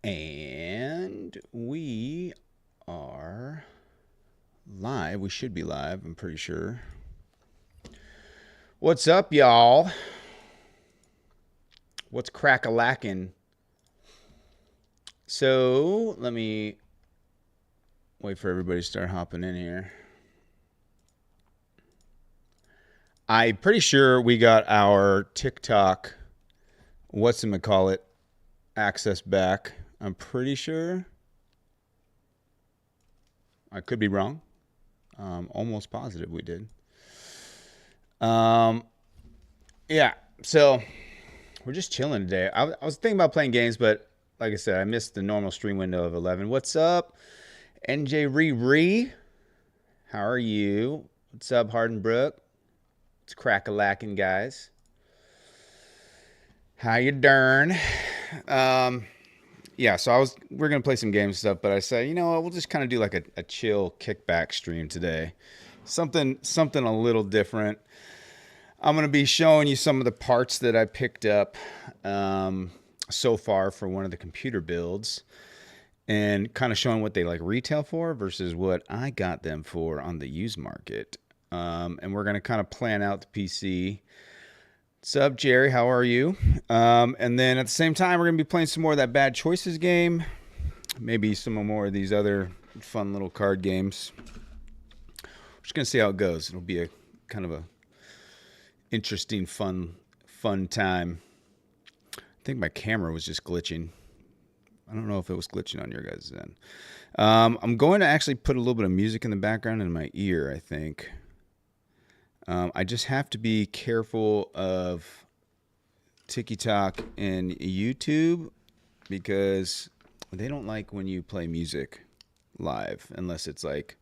And we are live. We should be live, I'm pretty sure. What's up, y'all? What's crack-a-lackin'? So, let me wait for everybody to start hopping in here. I'm pretty sure we got our TikTok, whatchamacallit, access back. I'm pretty sure. I could be wrong. Almost positive we did. Yeah, so we're just chilling today. I was thinking about playing games, but like I said, I missed the normal stream window of 11. What's up, NJ Ree? How are you? What's up, Hardenbrook? It's crack-a-lackin', guys. How you darn? Yeah, so we're gonna play some games and stuff, but I said, you know what, we'll just kind of do like a chill kickback stream today. Something a little different. I'm gonna be showing you some of the parts that I picked up so far for one of the computer builds, and kind of showing what they like retail for versus what I got them for on the used market. And we're gonna kind of plan out the PC. What's up, Jerry? How are you? And then at the same time, we're going to be playing some more of that Bad Choices game. Maybe some more of these other fun little card games. We're just going to see how it goes. It'll be a kind of a interesting, fun time. I think my camera was just glitching. I don't know if it was glitching on your guys' end. I'm going to actually put a little bit of music in the background in my ear, I think. I just have to be careful of TikTok and YouTube because they don't like when you play music live unless it's like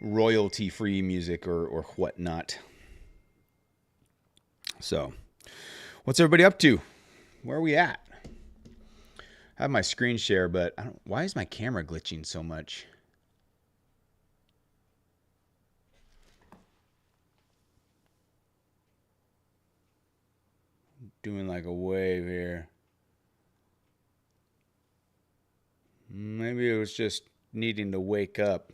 royalty-free music or whatnot. So, what's everybody up to? Where are we at? I have my screen share, but why is my camera glitching so much? Doing like a wave here. Maybe it was just needing to wake up.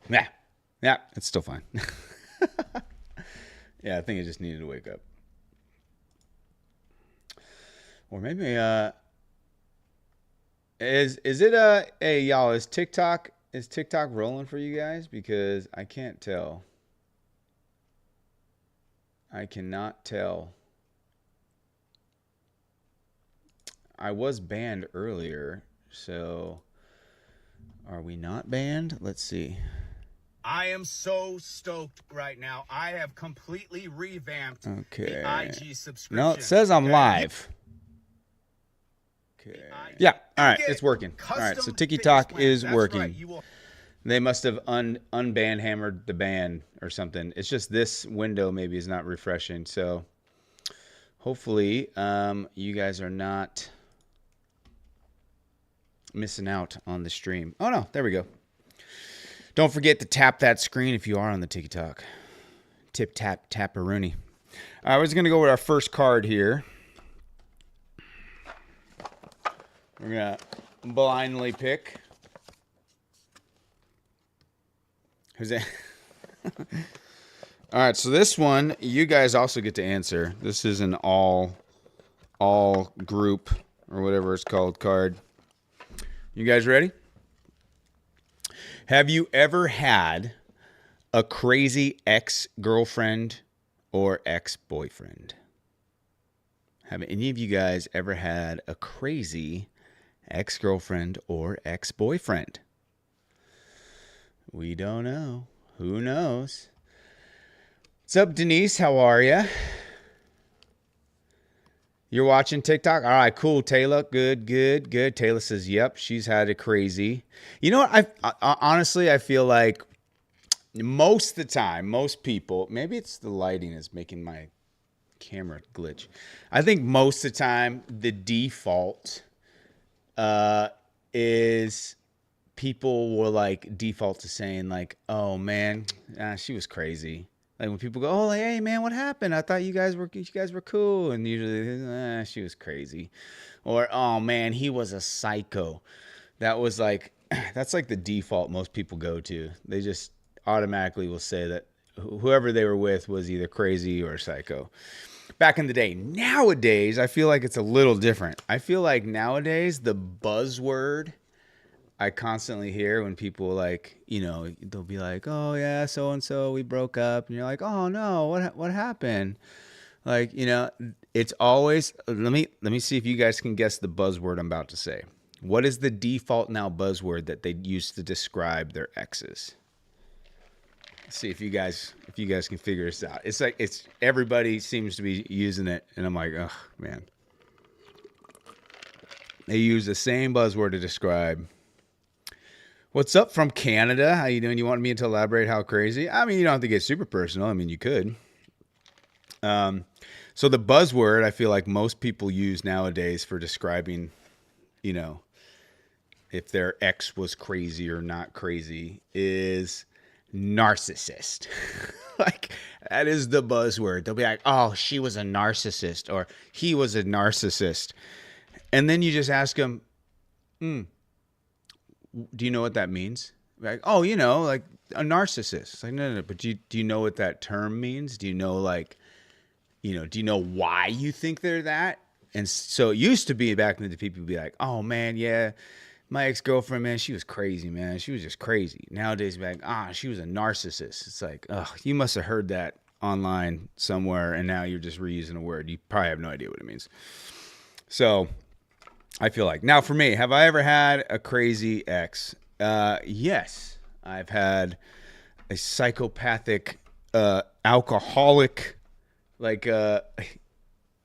Yeah, it's still fine. Yeah, I think it just needed to wake up. Or maybe is it hey y'all, is TikTok rolling for you guys? Because I can't tell. I cannot tell. I was banned earlier, so are we not banned? Let's see. I am so stoked right now. I have completely revamped the IG subscription. No, it says I'm live. Okay. Yeah, all right, it's working. All right, so TikTok is working. Right. They must have unban hammered the ban or something. It's just this window maybe is not refreshing. So hopefully you guys are not missing out on the stream. Oh, no, there we go. Don't forget to tap that screen if you are on the TikTok. Tip, tap, tap-a-rooney. All right, we're just going to go with our first card here. We're going to blindly pick. Who's that? All right, so this one, you guys also get to answer. This is an all group or whatever it's called card. You guys ready? Have you ever had a crazy ex-girlfriend or ex-boyfriend? Have any of you guys ever had a crazy ex-girlfriend or ex-boyfriend? We don't know. Who knows? What's up, Denise? How are you? You're watching TikTok? All right, cool. Taylor, good. Taylor says, yep, she's had a crazy. You know what? I honestly, I feel like most of the time, most people, maybe it's the lighting is making my camera glitch. I think most of the time, the default is people will like default to saying like, oh man, she was crazy. Like when people go, "Oh, like, hey man, what happened? I thought you guys were cool," and usually, she was crazy, or oh man, he was a psycho. That was like, that's like the default most people go to. They just automatically will say that whoever they were with was either crazy or psycho. Back in the day. Nowadays, I feel like it's a little different. I feel like nowadays the buzzword I constantly hear when people like, they'll be like, "Oh yeah, so and so we broke up," and you're like, "Oh no, what happened?" Like, it's always let me see if you guys can guess the buzzword I'm about to say. What is the default now buzzword that they use to describe their exes? Let's see if you guys can figure this out. It's like everybody seems to be using it, and I'm like, oh man. They use the same buzzword to describe. What's up from Canada? How you doing? You want me to elaborate how crazy? I mean, you don't have to get super personal. I mean, you could. So the buzzword I feel like most people use nowadays for describing, if their ex was crazy or not crazy is narcissist. Like that is the buzzword. They'll be like, "Oh, she was a narcissist," or "He was a narcissist," and then you just ask them, "Do you know what that means?" Like, "Oh, like a narcissist." It's like, no. But do you know what that term means? Do you know do you know why you think they're that? And so it used to be back in the day, people would be like, "Oh man, yeah, my ex-girlfriend, man, she was crazy, man. She was just crazy." Nowadays, like, she was a narcissist. It's like, you must have heard that online somewhere, and now you're just reusing a word. You probably have no idea what it means. So I feel like, now for me, have I ever had a crazy ex? Yes, I've had a psychopathic, alcoholic, like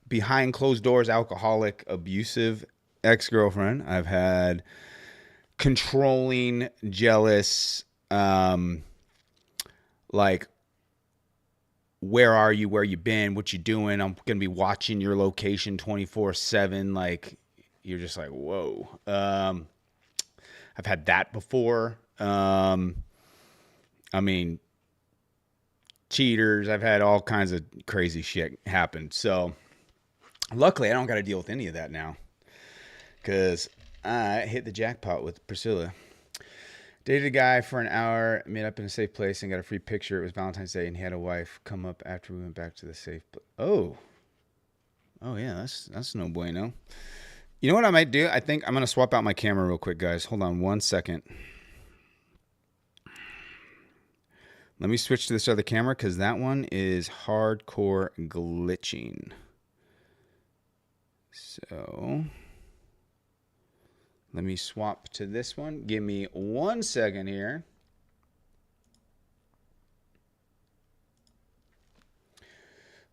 behind closed doors, alcoholic, abusive ex-girlfriend. I've had controlling, jealous, like, where are you, where you been, what you doing, I'm gonna be watching your location 24/7. Like, you're just like, whoa. I've had that before. I mean, cheaters. I've had all kinds of crazy shit happen. So luckily I don't got to deal with any of that now, because I hit the jackpot with Priscilla. Dated a guy for an hour, met up in a safe place, and got a free picture. It was Valentine's Day, and he had a wife come up after we went back to the safe place. Oh yeah, that's no bueno. You know what I might do? I think I'm gonna swap out my camera real quick, guys. Hold on 1 second. Let me switch to this other camera because that one is hardcore glitching. So let me swap to this one. Give me 1 second here.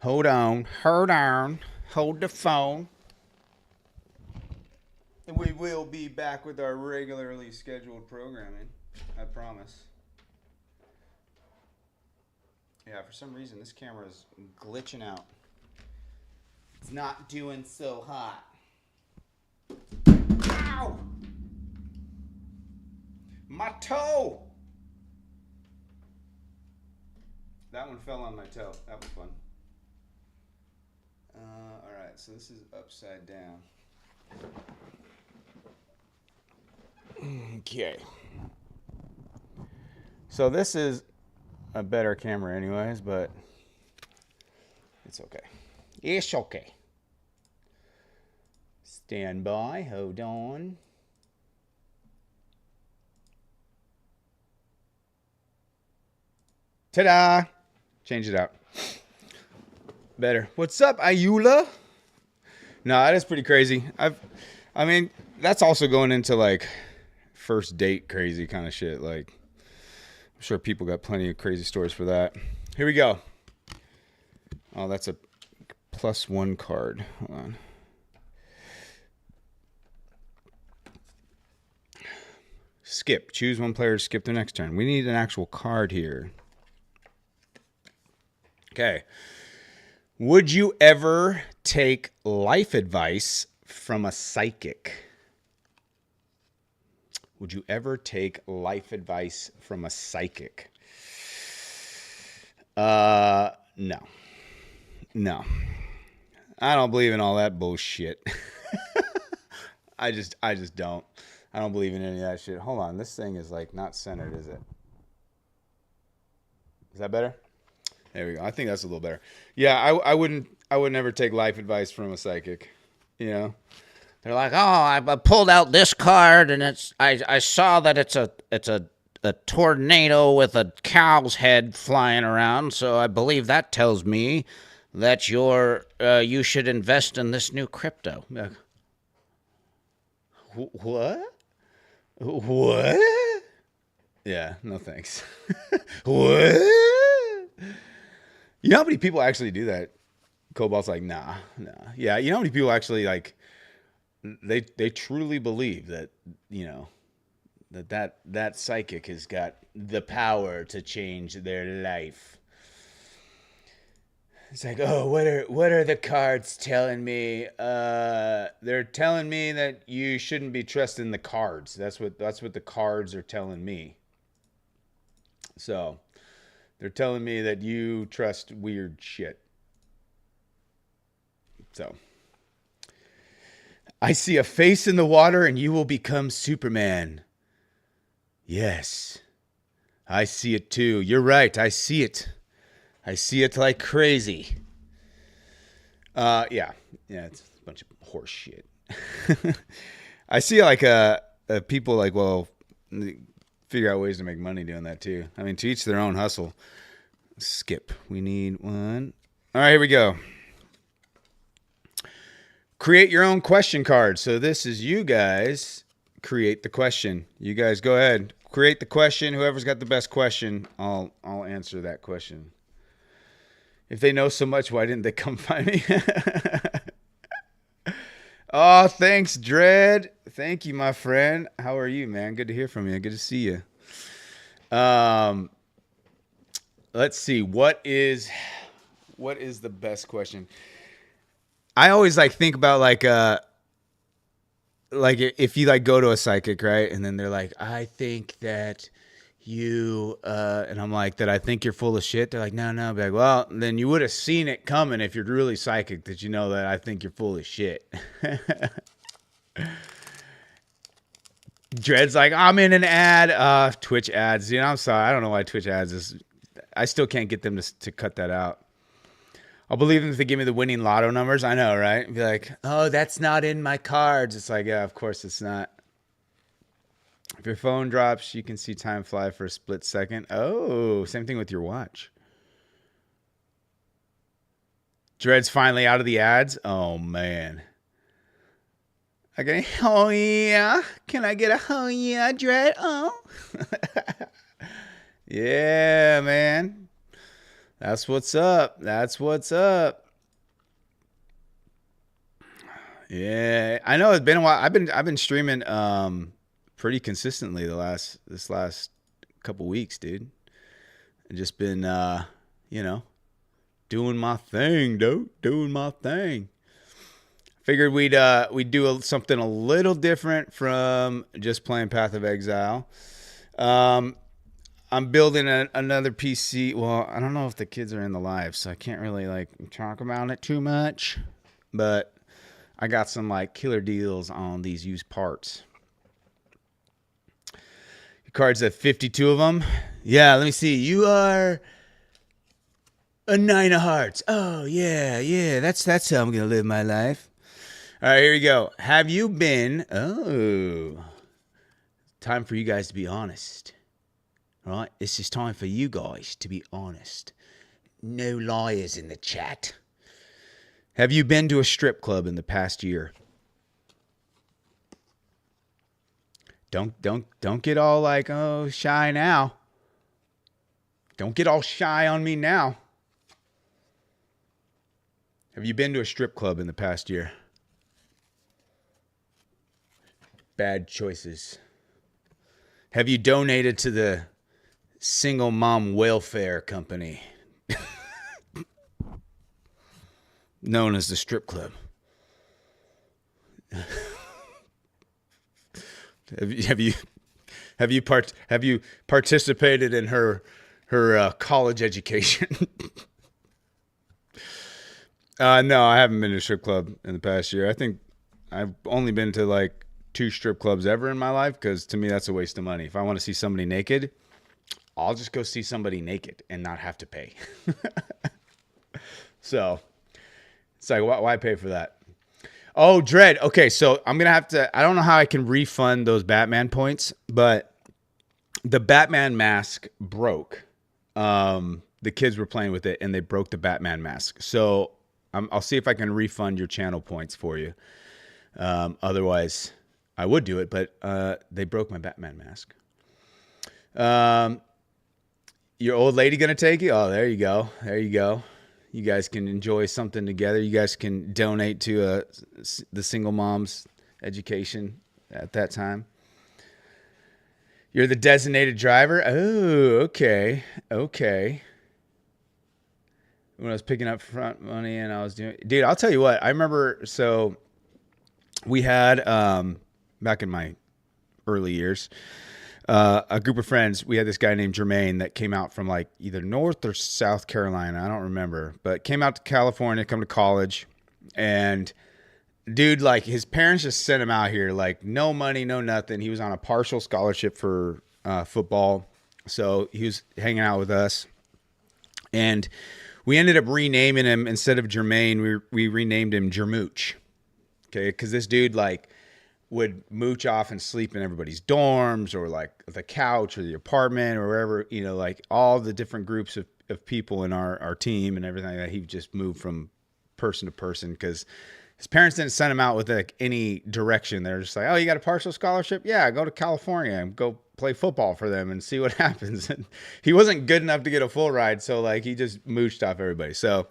Hold on. Hold the phone. And we will be back with our regularly scheduled programming. I promise. Yeah, for some reason this camera is glitching out. It's not doing so hot. Ow! My toe! That one fell on my toe. That was fun. Alright, so this is upside down. Okay. So this is a better camera anyways, but it's okay. It's okay. Stand by. Hold on. Ta-da! Change it out. Better. What's up, Ayula? No, that is pretty crazy. I mean, that's also going into like first date crazy kind of shit. Like, I'm sure people got plenty of crazy stories for that. Here we go. Oh, that's a +1 card. Hold on. Skip. Choose one player to skip their next turn. We need an actual card here. Okay. Would you ever take life advice from a psychic? Would you ever take life advice from a psychic? No. No. I don't believe in all that bullshit. I just don't. I don't believe in any of that shit. Hold on, this thing is like not centered, is it? Is that better? There we go. I think that's a little better. Yeah, I wouldn't ever take life advice from a psychic. You know, they're like, oh, I pulled out this card, and I saw that it's a tornado with a cow's head flying around, so I believe that tells me that you should invest in this new crypto. What? What? Yeah, no thanks. What? You know how many people actually do that? Cobalt's like, nah. Yeah, you know how many people actually like they truly believe that, you know, that psychic has got the power to change their life. It's like, oh, what are the cards telling me? They're telling me that you shouldn't be trusting the cards. That's what the cards are telling me. So, they're telling me that you trust weird shit. So, I see a face in the water and you will become Superman. Yes. I see it too. You're right. I see it. I see it like crazy. Yeah, it's a bunch of horse shit. I see like people like, well, figure out ways to make money doing that too. I mean, to each their own hustle. Skip. We need one. All right, here we go. Create your own question card. So this is you guys create the question. You guys go ahead. Create the question. Whoever's got the best question, I'll answer that question. If they know so much, why didn't they come find me? Oh, thanks, Dread. Thank you, my friend. How are you, man? Good to hear from you. Good to see you. Let's see. What is the best question? I always like think about like if you like go to a psychic, right? And then they're like, I think that you and I'm like, that I think you're full of shit. They're like, no. I'd be like, well, then you would have seen it coming if you're really psychic, that you know that I think you're full of shit. Dread's like, I'm in an ad. Twitch ads. You know, I'm sorry. I don't know why Twitch ads is. I still can't get them to cut that out. I'll believe them if they give me the winning lotto numbers. I know, right? Be like, oh, that's not in my cards. It's like, yeah, of course it's not. If your phone drops, you can see time fly for a split second. Oh, same thing with your watch. Dread's finally out of the ads. Oh, man. Okay. Oh, yeah. Can I get a oh, yeah, Dread? Oh. Yeah, man. That's what's up. That's what's up. Yeah, I know it's been a while. I've been streaming pretty consistently this last couple weeks, dude. I've just been you know, doing my thing, dude. Doing my thing. Figured we'd do something a little different from just playing Path of Exile. I'm building another PC. Well, I don't know if the kids are in the live, so I can't really like talk about it too much. But I got some like killer deals on these used parts. Your cards have 52 of them. Yeah, let me see. You are a 9 of hearts. Oh yeah. That's how I'm gonna live my life. All right, here we go. Have you been? Oh, time for you guys to be honest. Right, this is time for you guys to be honest. No liars in the chat. Have you been to a strip club in the past year? Don't get all like, oh, shy now. Don't get all shy on me now. Have you been to a strip club in the past year? Bad choices. Have you donated to the single mom welfare company known as the strip club? Have you participated in her her college education. No, I haven't been to a strip club in the past year. I think I've only been to like 2 strip clubs ever in my life, because to me that's a waste of money. If I want to see somebody naked, I'll just go see somebody naked and not have to pay. So it's like, why pay for that? Oh, Dread. Okay, so I'm going to have to, I don't know how I can refund those Batman points, but the Batman mask broke. The kids were playing with it and they broke the Batman mask. So I'll see if I can refund your channel points for you. Otherwise, I would do it, but they broke my Batman mask. Your old lady going to take you? Oh, there you go. There you go. You guys can enjoy something together. You guys can donate to the single mom's education at that time. You're the designated driver? Oh, okay. Okay. When I was picking up front money and I was doing... Dude, I'll tell you what. I remember... So, we had, back in my early years, a group of friends. We had this guy named Jermaine that came out from like either North or South Carolina. I don't remember. But came out to California, come to college. And... dude, like, his parents just sent him out here, like, no money, no nothing. He was on a partial scholarship for football, so he was hanging out with us. And we ended up renaming him, instead of Jermaine, we renamed him Jermooch. Okay, because this dude, like, would mooch off and sleep in everybody's dorms or, like, the couch or the apartment or wherever, you know, like, all the different groups of people in our team and everything like that. He just moved from person to person because... his parents didn't send him out with like any direction. They're just like, oh, you got a partial scholarship? Yeah, go to California and go play football for them and see what happens. And he wasn't good enough to get a full ride, so like he just mooched off everybody. So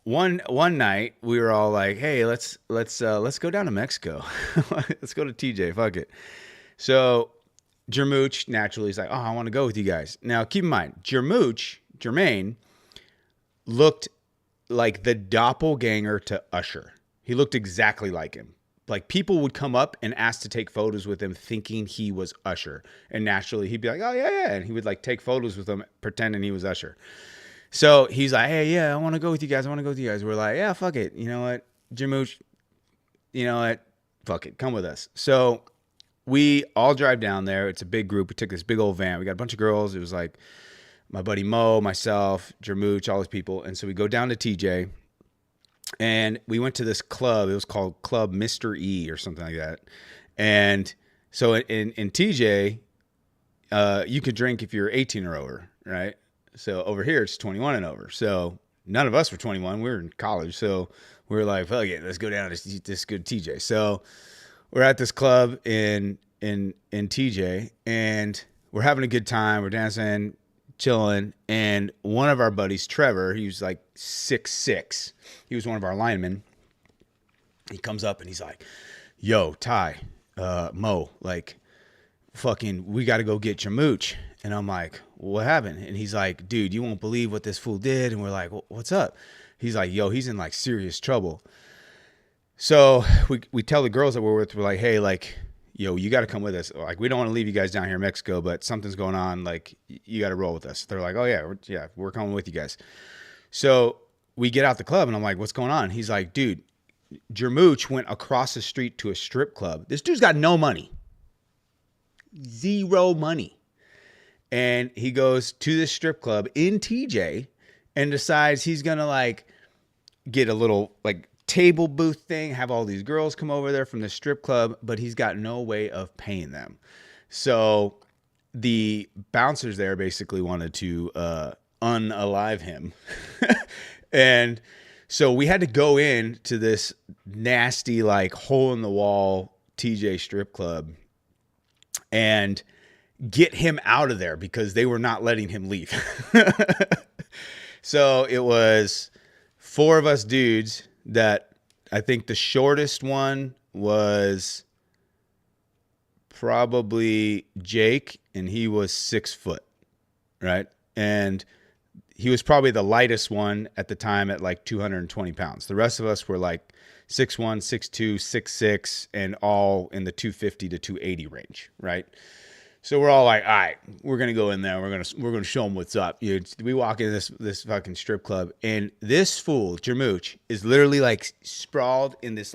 one night we were all like, hey, let's go down to Mexico. Let's go to TJ. Fuck it. So Jermooch naturally is like, oh, I want to go with you guys. Now keep in mind, Jermaine looked like the doppelganger to Usher. He looked exactly like him. Like, people would come up and ask to take photos with him thinking he was Usher. And naturally, he'd be like, oh, yeah. And he would, like, take photos with them pretending he was Usher. So he's like, hey, yeah, I want to go with you guys. We're like, yeah, fuck it. You know what? Jermooch, you know what? Fuck it. Come with us. So we all drive down there. It's a big group. We took this big old van. We got a bunch of girls. It was like my buddy Mo, myself, Jermooch, all those people. And so we go down to TJ. And we went to this club. It was called Club Mr. E or something like that. And so in TJ, you could drink if you're 18 or over, right? So over here, it's 21 and over. So none of us were 21. We were in college. So we were like, fuck it, let's go down to this good TJ. So we're at this club in TJ, and we're having a good time. We're dancing, chilling, and one of our buddies, Trevor, he was like 6'6". He was one of our linemen. He comes up and he's like, yo, Ty, Mo, like, fucking, we got to go get Jermooch. And I'm like, what happened? And he's like, dude, you won't believe what this fool did. And we're like, what's up? He's like, yo, he's in like serious trouble. So we tell the girls that we're with, we're like, hey, like, yo, you got to come with us. Like, we don't want to leave you guys down here in Mexico, but something's going on. Like, you got to roll with us. They're like, oh, yeah, we're coming with you guys. So we get out the club, and I'm like, what's going on? He's like, dude, Jermooch went across the street to a strip club. This dude's got no money. Zero money. And he goes to this strip club in TJ and decides he's going to, like, get a little, like, table booth thing, have all these girls come over there from the strip club, but he's got no way of paying them. So the bouncers there basically wanted to unalive him. And so we had to go in to this nasty, like, hole in the wall TJ strip club and get him out of there because they were not letting him leave. So it was 4 of us dudes that I think the shortest one was probably Jake, and he was 6 foot, right? And he was probably the lightest one at the time at like 220 pounds. The rest of us were like 6'1", 6'2", 6'6", and all in the 250 to 280 range, right? So we're all like, all right, we're gonna go in there. We're gonna show them what's up. We walk in this fucking strip club, and this fool Jermooch is literally like sprawled in this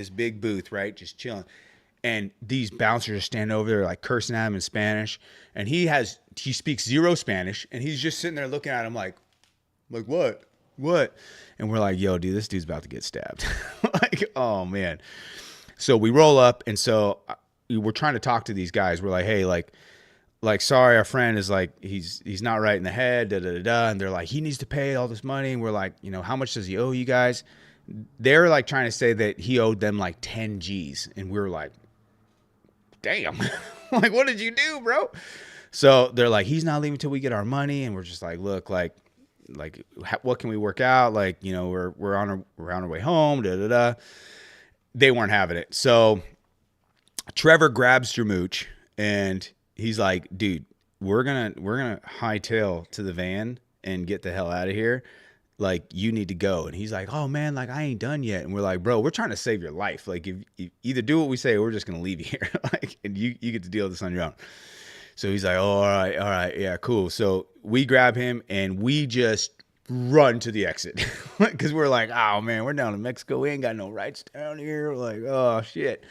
big booth, right, just chilling. And these bouncers are standing over there like cursing at him in Spanish, and he speaks zero Spanish, and he's just sitting there looking at him like what? And we're like, yo, dude, this dude's about to get stabbed. Like, oh man. So we roll up, and so we're trying to talk to these guys. We're like, hey, like, sorry, our friend is like, he's not right in the head, da da da da. And they're like, he needs to pay all this money. And we're like, how much does he owe you guys? They're like trying to say that he owed them like 10 G's, and we were like, damn, like, what did you do, bro? So they're like, he's not leaving till we get our money. And we're just like, look, like, what can we work out? Like, we're on our way home, da da da. They weren't having it. So Trevor grabs Jermooch, and he's like, dude, we're gonna hightail to the van and get the hell out of here. Like, you need to go. And he's like, oh man, like, I ain't done yet. And we're like, bro, we're trying to save your life. Like, if you either do what we say, or we're just gonna leave you here. Like, and you get to deal with this on your own. So he's like, oh, all right, yeah, cool. So we grab him, and we just run to the exit, because we're like, oh man, we're down in Mexico. We ain't got no rights down here. We're like, oh shit.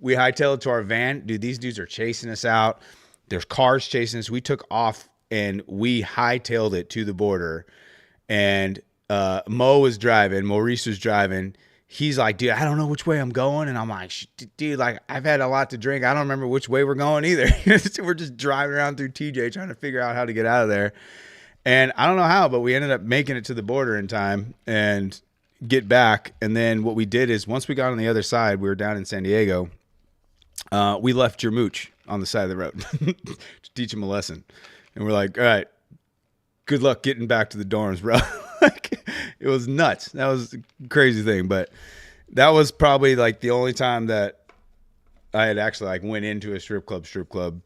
We hightailed to our van. Dude, these dudes are chasing us out. There's cars chasing us. We took off, and we hightailed it to the border. And Maurice was driving. He's like, dude, I don't know which way I'm going. And I'm like, dude, like, I've had a lot to drink. I don't remember which way we're going either. We're just driving around through TJ trying to figure out how to get out of there. And I don't know how, but we ended up making it to the border in time and get back. And then what we did is, once we got on the other side, we were down in San Diego. We left Jermooch on the side of the road to teach him a lesson. And we're like, all right, good luck getting back to the dorms, bro. Like, it was nuts. That was a crazy thing. But that was probably like the only time that I had actually like went into a strip club.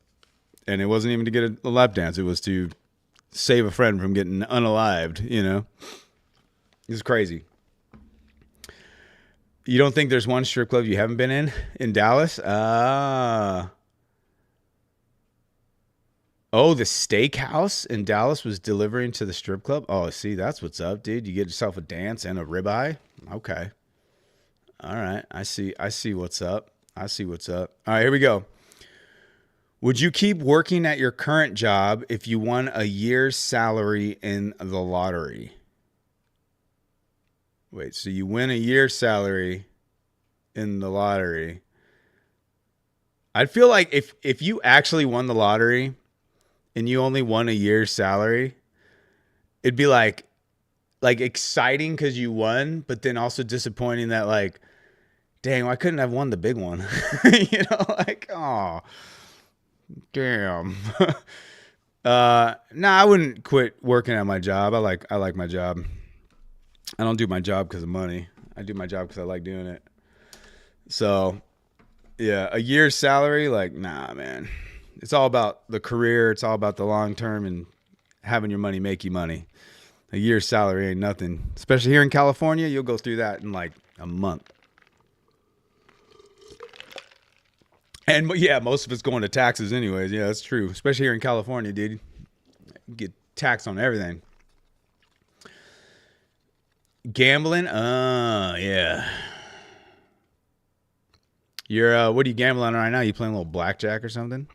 And it wasn't even to get a lap dance. It was to save a friend from getting unalived, It was crazy. You don't think there's one strip club you haven't been in Dallas? Oh, the steakhouse in Dallas was delivering to the strip club? Oh, see, that's what's up, dude. You get yourself a dance and a ribeye? Okay. All right. I see what's up. All right, here we go. Would you keep working at your current job if you won a year's salary in the lottery? Wait, so you win a year's salary in the lottery. I'd feel like if you actually won the lottery and you only won a year's salary, it'd be like exciting because you won, but then also disappointing that, like, dang, why couldn't I have won the big one? Like, oh, damn. Nah, I wouldn't quit working at my job. I like my job. I don't do my job because of money. I do my job because I like doing it. So, yeah, a year's salary, like, nah, man. It's all about the career. It's all about the long term and having your money make you money. A year's salary ain't nothing. Especially here in California, you'll go through that in like a month. And yeah, most of it's going to taxes anyways. Yeah, that's true. Especially here in California, dude. You get taxed on everything. Gambling? Yeah. You're what are you gambling on right now? You playing a little blackjack or something?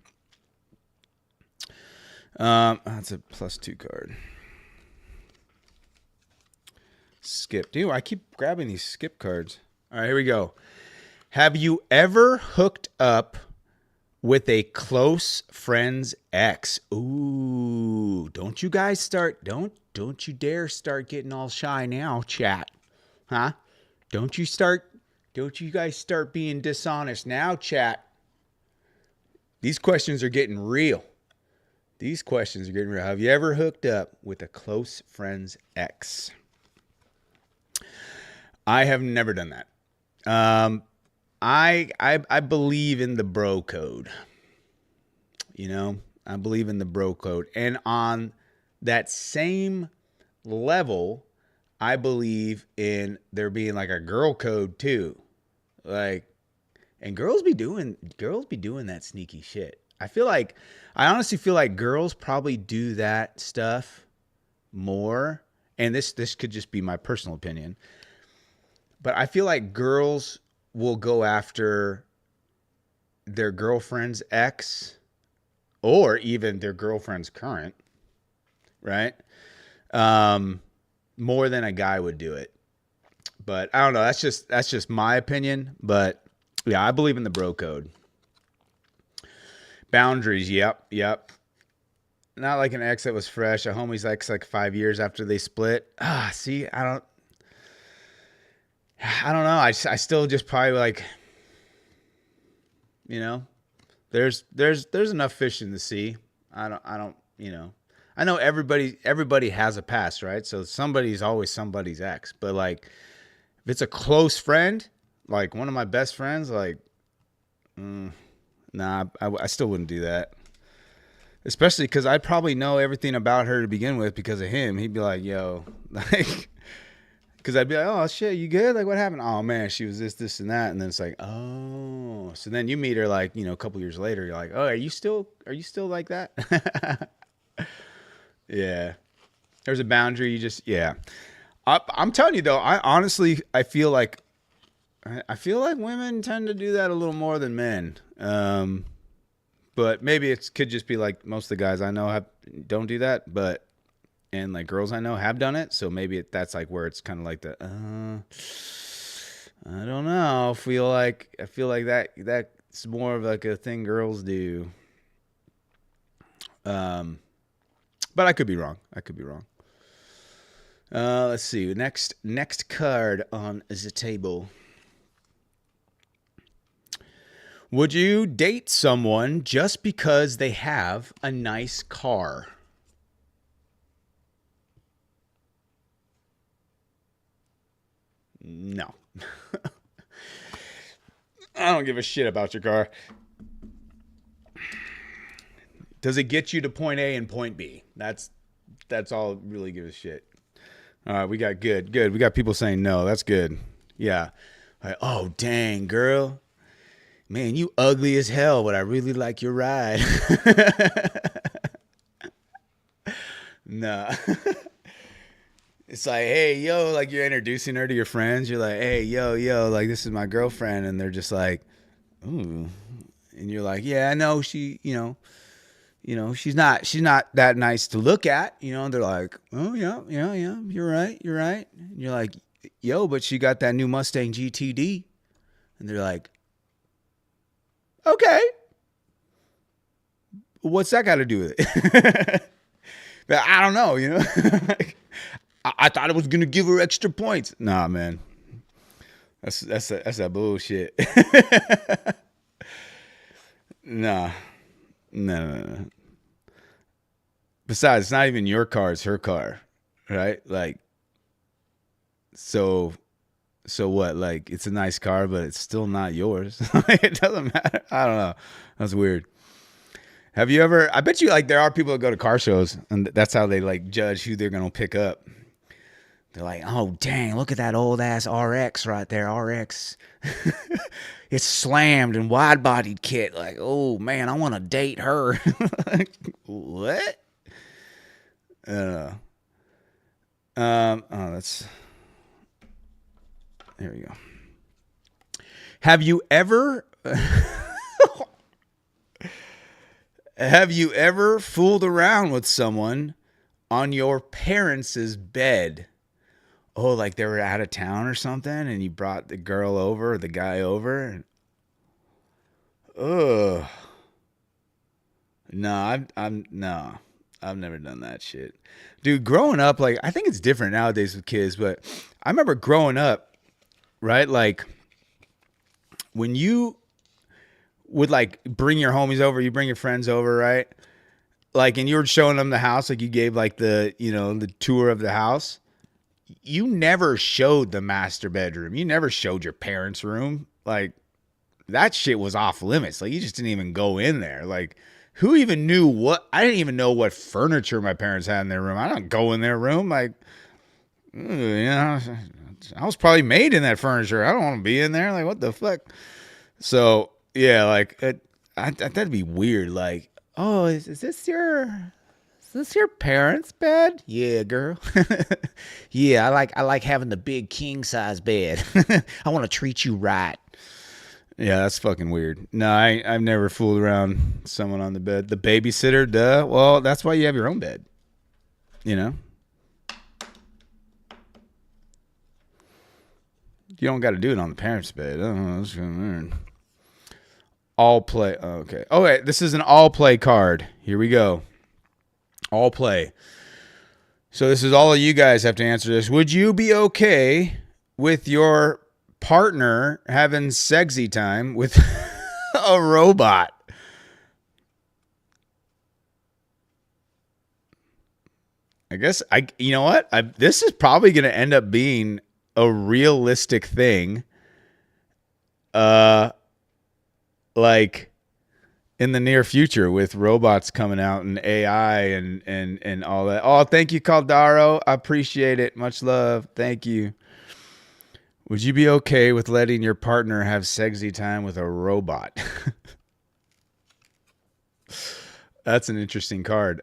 That's a +2 card. Skip. Dude, I keep grabbing these skip cards. All right, here we go. Have you ever hooked up with a close friend's ex? Ooh, don't you guys start, don't you dare start getting all shy now, chat. Huh? Don't you guys start being dishonest now, chat. These questions are getting real. Have you ever hooked up with a close friend's ex? I have never done that. I believe in the bro code. I believe in the bro code. And on that same level, I believe in there being like a girl code too. Like, and girls be doing that sneaky shit. I honestly feel like girls probably do that stuff more. And this could just be my personal opinion, but I feel like girls will go after their girlfriend's ex or even their girlfriend's current, right? More than a guy would do it. But I don't know. That's just my opinion. But yeah, I believe in the bro code. Boundaries. Yep. Not like an ex that was fresh. A homie's ex like 5 years after they split. See, I don't know. I still just probably like, there's enough fish in the sea. I don't, I know everybody has a past, right? So somebody's always somebody's ex. But like, if it's a close friend, like one of my best friends, like, nah, I still wouldn't do that. Especially because I'd probably know everything about her to begin with because of him. He'd be like, yo, like, because I'd be like, oh, shit, you good? Like, what happened? Oh, man, she was this, and that. And then it's like, oh. So then you meet her, like, a couple years later. You're like, oh, are you still like that? Yeah. There's a boundary. Yeah. I'm telling you, though, I feel like women tend to do that a little more than men. But maybe it could just be like most of the guys I know don't do that, and like girls I know have done it. So maybe that's like where it's kind of like I don't know. I feel like that's more of like a thing girls do. But I could be wrong. Let's see. Next card on the table. Would you date someone just because they have a nice car? No. I don't give a shit about your car. Does it get you to point A and point B? That's all I really give a shit. All right, we got good. We got people saying no. That's good. Yeah. Like, oh, dang, girl. Man, you ugly as hell, but I really like your ride. Nah. It's like, hey, yo, like you're introducing her to your friends. You're like, hey, yo, like this is my girlfriend. And they're just like, ooh. And you're like, yeah, I know she's not that nice to look at. They're like, oh, yeah, you're right. And you're like, yo, but she got that new Mustang GTD. And they're like, okay. What's that got to do with it? But I don't know, I thought it was going to give her extra points. Nah, man. That's that bullshit. Nah. No. Besides, it's not even your car, it's her car. Right? Like, so what? Like, it's a nice car, but it's still not yours. It doesn't matter. I don't know. That's weird. Have you ever, I bet you like there are people that go to car shows and that's how they like judge who they're going to pick up. They're like, oh, dang, look at that old ass RX right there. RX. It's slammed and wide bodied kit. Like, oh man, I want to date her. What? I don't know. There we go. Have you ever fooled around with someone on your parents' bed? Oh, like they were out of town or something and you brought the girl over or the guy over? Ugh. No, I've never done that shit. Dude, growing up, like, I think it's different nowadays with kids, but I remember growing up, right? Like, when you would, like, bring your homies over, you bring your friends over, right? Like, and you were showing them the house, like, you gave, like, the tour of the house. You never showed the master bedroom. You never showed your parents' room. Like, that shit was off limits. Like, you just didn't even go in there. Like, who even knew what? I didn't even know what furniture my parents had in their room. I don't go in their room. Like, I was probably made in that furniture. I don't want to be in there. Like, what the fuck? So, yeah, like, that'd be weird. Like, oh, is this your parents' bed? Yeah, girl. Yeah, I like having the big king size bed. I want to treat you right. Yeah, that's fucking weird. No, I've never fooled around someone on the bed. The babysitter, duh. Well, that's why you have your own bed. You know? You don't got to do it on the parents' bed. I don't know. That's weird. All play. Oh, okay. Oh, wait. This is an all play card. Here we go. All play. So this is all of you guys have to answer this. Would you be okay with your partner having sexy time with a robot? I guess you know what? This is probably going to end up being a realistic thing. Like in the near future with robots coming out and AI and all that. Oh, thank you, Caldaro. I appreciate it. Much love. Thank you. Would you be okay with letting your partner have sexy time with a robot? That's an interesting card.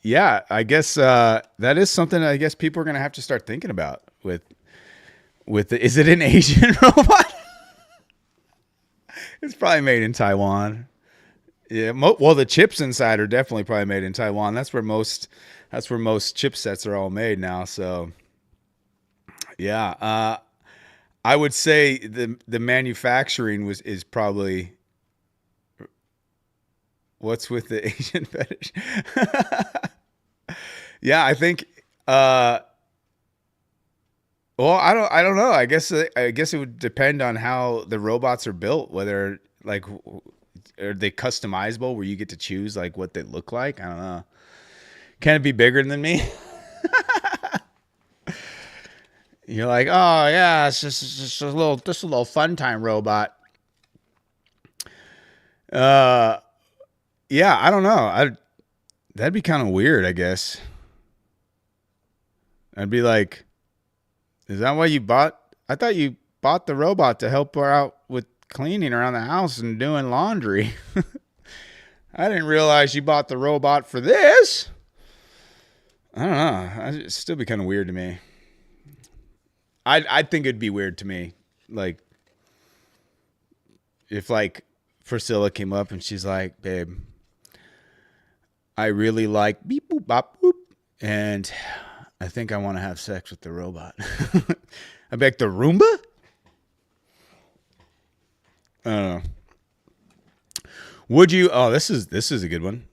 Yeah, I guess that is something I guess people are going to have to start thinking about with is it an Asian robot? It's probably made in Taiwan. Yeah, well, the chips inside are definitely probably made in Taiwan. That's where most chipsets are all made now. So, yeah, I would say the manufacturing is probably what's with the Asian fetish. Yeah, I think. Well, I don't know. I guess it would depend on how the robots are built. Whether like are they customizable, where you get to choose like what they look like. I don't know. Can it be bigger than me? You're like, oh yeah, it's just a little fun time robot. Yeah, I don't know. That'd be kind of weird, I guess. I'd be like, is that why you bought? I thought you bought the robot to help her out with cleaning around the house and doing laundry. I didn't realize you bought the robot for this. I don't know. It'd still be kind of weird to me. I'd think it'd be weird to me. Like, if like Priscilla came up and she's like, babe, I really like beep boop bop boop, and I think I want to have sex with the robot. I beg the Roomba? I don't know. Would you? Oh, this is a good one.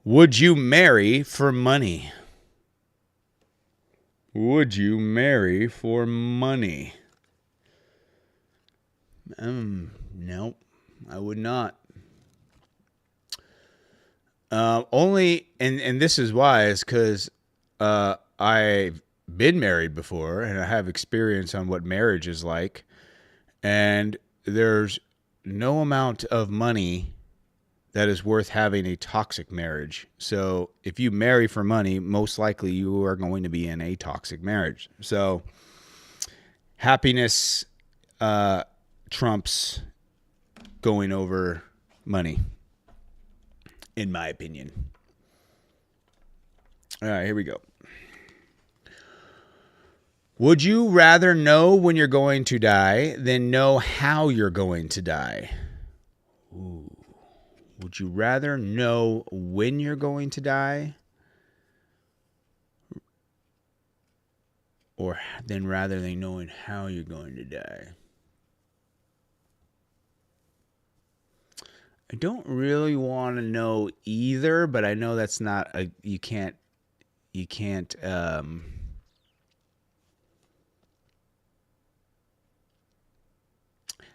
Would you marry for money? Would you marry for money? Nope, I would not. Only, and this is why, is because I've been married before and I have experience on what marriage is like, and there's no amount of money that is worth having a toxic marriage. So if you marry for money, most likely you are going to be in a toxic marriage. So happiness trumps going over money, in my opinion. All right, here we go. Would you rather know when you're going to die than know how you're going to die? Ooh. Would you rather know when you're going to die or than rather than knowing how you're going to die? I don't really want to know either, but I know that's not a, you can't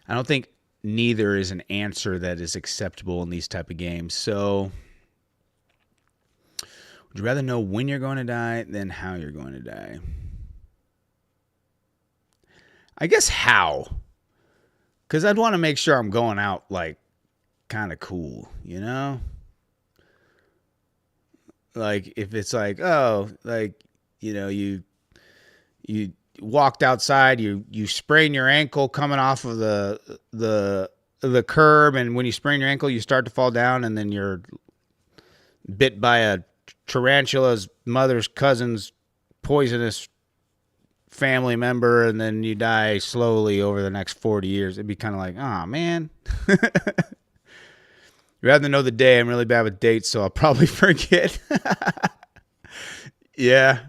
I don't think neither is an answer that is acceptable in these type of games. So would you rather know when you're going to die than how you're going to die? I guess how. Because I'd want to make sure I'm going out like kind of cool, you know? Like if it's like, oh, like, you know, you walked outside, you sprained your ankle coming off of the the curb, and when you sprain your ankle, you start to fall down, and then you're bit by a tarantula's mother's cousin's poisonous family member, and then you die slowly over the next 40 years. It'd be kind of like, oh, man. Rather than know the day, I'm really bad with dates, so I'll probably forget. Yeah,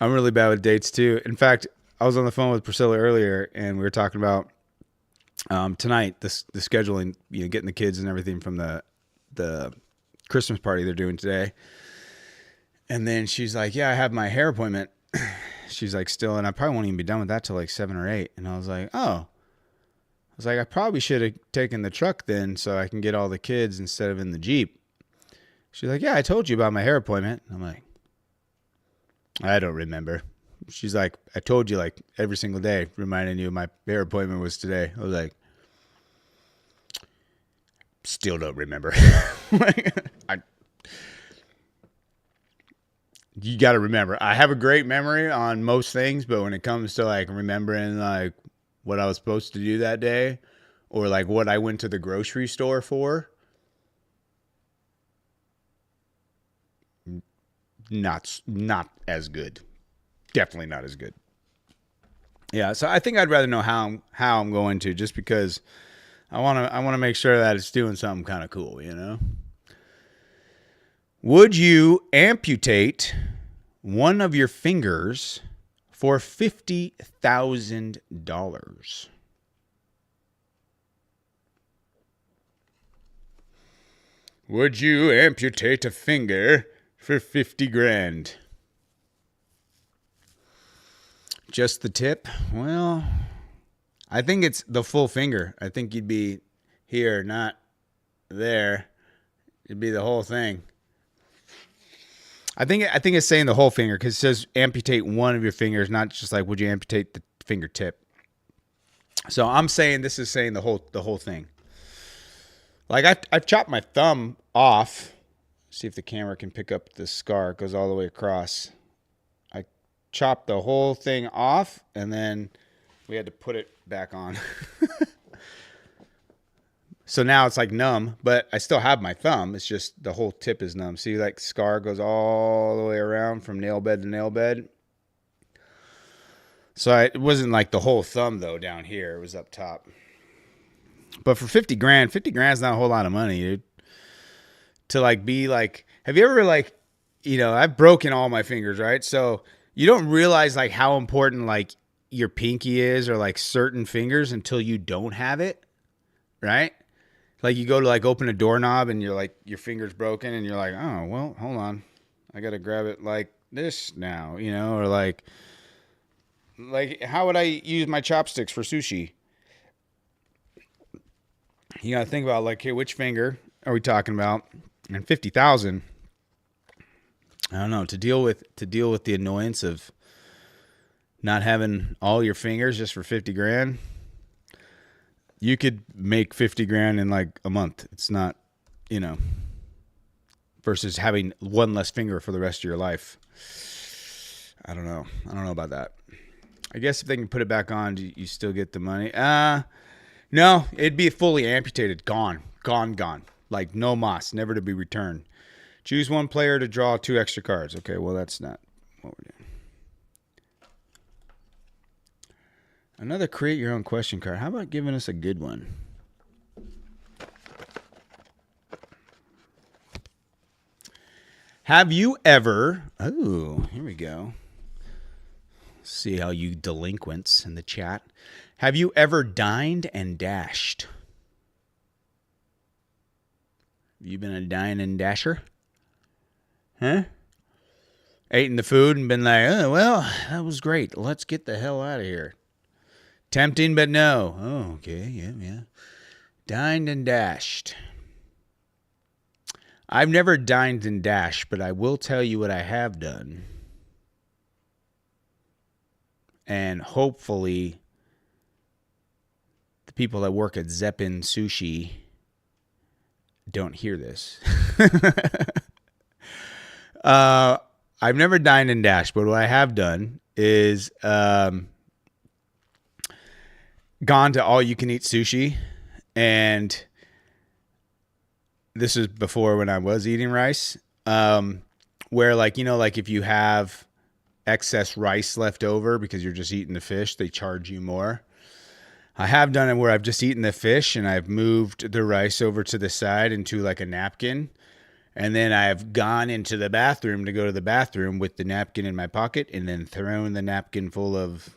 I'm really bad with dates, too. In fact, I was on the phone with Priscilla earlier, and we were talking about tonight, the scheduling, getting the kids and everything from the Christmas party they're doing today. And then she's like, yeah, I have my hair appointment. She's like, still, and I probably won't even be done with that till like 7 or 8. And I was like, oh. I was like, I probably should have taken the truck then so I can get all the kids instead of in the Jeep. She's like, yeah, I told you about my hair appointment. I'm like, I don't remember. She's like, I told you like every single day, reminding you my hair appointment was today. I was like, still don't remember. You got to remember, I have a great memory on most things, but when it comes to like remembering like what I was supposed to do that day, or like what I went to the grocery store for, not as good. Definitely not as good. Yeah, so I think I'd rather know how I'm going to, just because I want to make sure that it's doing something kind of cool, Would you amputate one of your fingers for $50,000? Would you amputate a finger for 50 grand? Just the tip? Well, I think it's the full finger. I think you'd be here, not there. It'd be the whole thing. I think it's saying the whole finger, because it says amputate one of your fingers, not just like would you amputate the fingertip. So I'm saying this is saying the whole thing. Like I've chopped my thumb off. See if the camera can pick up the scar. It goes all the way across. I chopped the whole thing off, and then we had to put it back on. So now it's like numb, but I still have my thumb. It's just the whole tip is numb. See, like scar goes all the way around from nail bed to nail bed. So it wasn't like the whole thumb though down here. It was up top. But for 50 grand is not a whole lot of money, dude. To like be like, have you ever like, I've broken all my fingers, right? So you don't realize like how important like your pinky is, or like certain fingers, until you don't have it, right? Like you go to like open a doorknob and you're like, your finger's broken, and you're like, oh, well, hold on. I got to grab it like this now, or like how would I use my chopsticks for sushi? You got to think about like, hey, which finger are we talking about? And 50,000, I don't know, to deal with the annoyance of not having all your fingers just for 50 grand. You could make 50 grand in like a month. It's not, versus having one less finger for the rest of your life. I don't know about that. I guess if they can put it back on, you still get the money. No, it'd be fully amputated. Gone. Like no mas, never to be returned. Choose one player to draw 2 extra cards. Okay, well, that's not what we're doing. Another create your own question card. How about giving us a good one? Have you ever... Oh, here we go. See how you delinquents in the chat. Have you ever dined and dashed? Have you been a dine and dasher? Huh? Eaten the food and been like, oh, well, that was great. Let's get the hell out of here. Tempting, but no. Oh, okay. Yeah. Dined and dashed. I've never dined and dashed, but I will tell you what I have done. And hopefully the people that work at Zeppin Sushi don't hear this. I've never dined and dashed, but what I have done is gone to all-you-can-eat sushi And this is before when I was eating rice, where like, you know, like if you have excess rice left over because you're just eating the fish, they charge you more. I have done it where I've just eaten the fish and I've moved the rice over to the side into like a napkin. And then I've gone into the bathroom to go to the bathroom with the napkin in my pocket and then thrown the napkin full of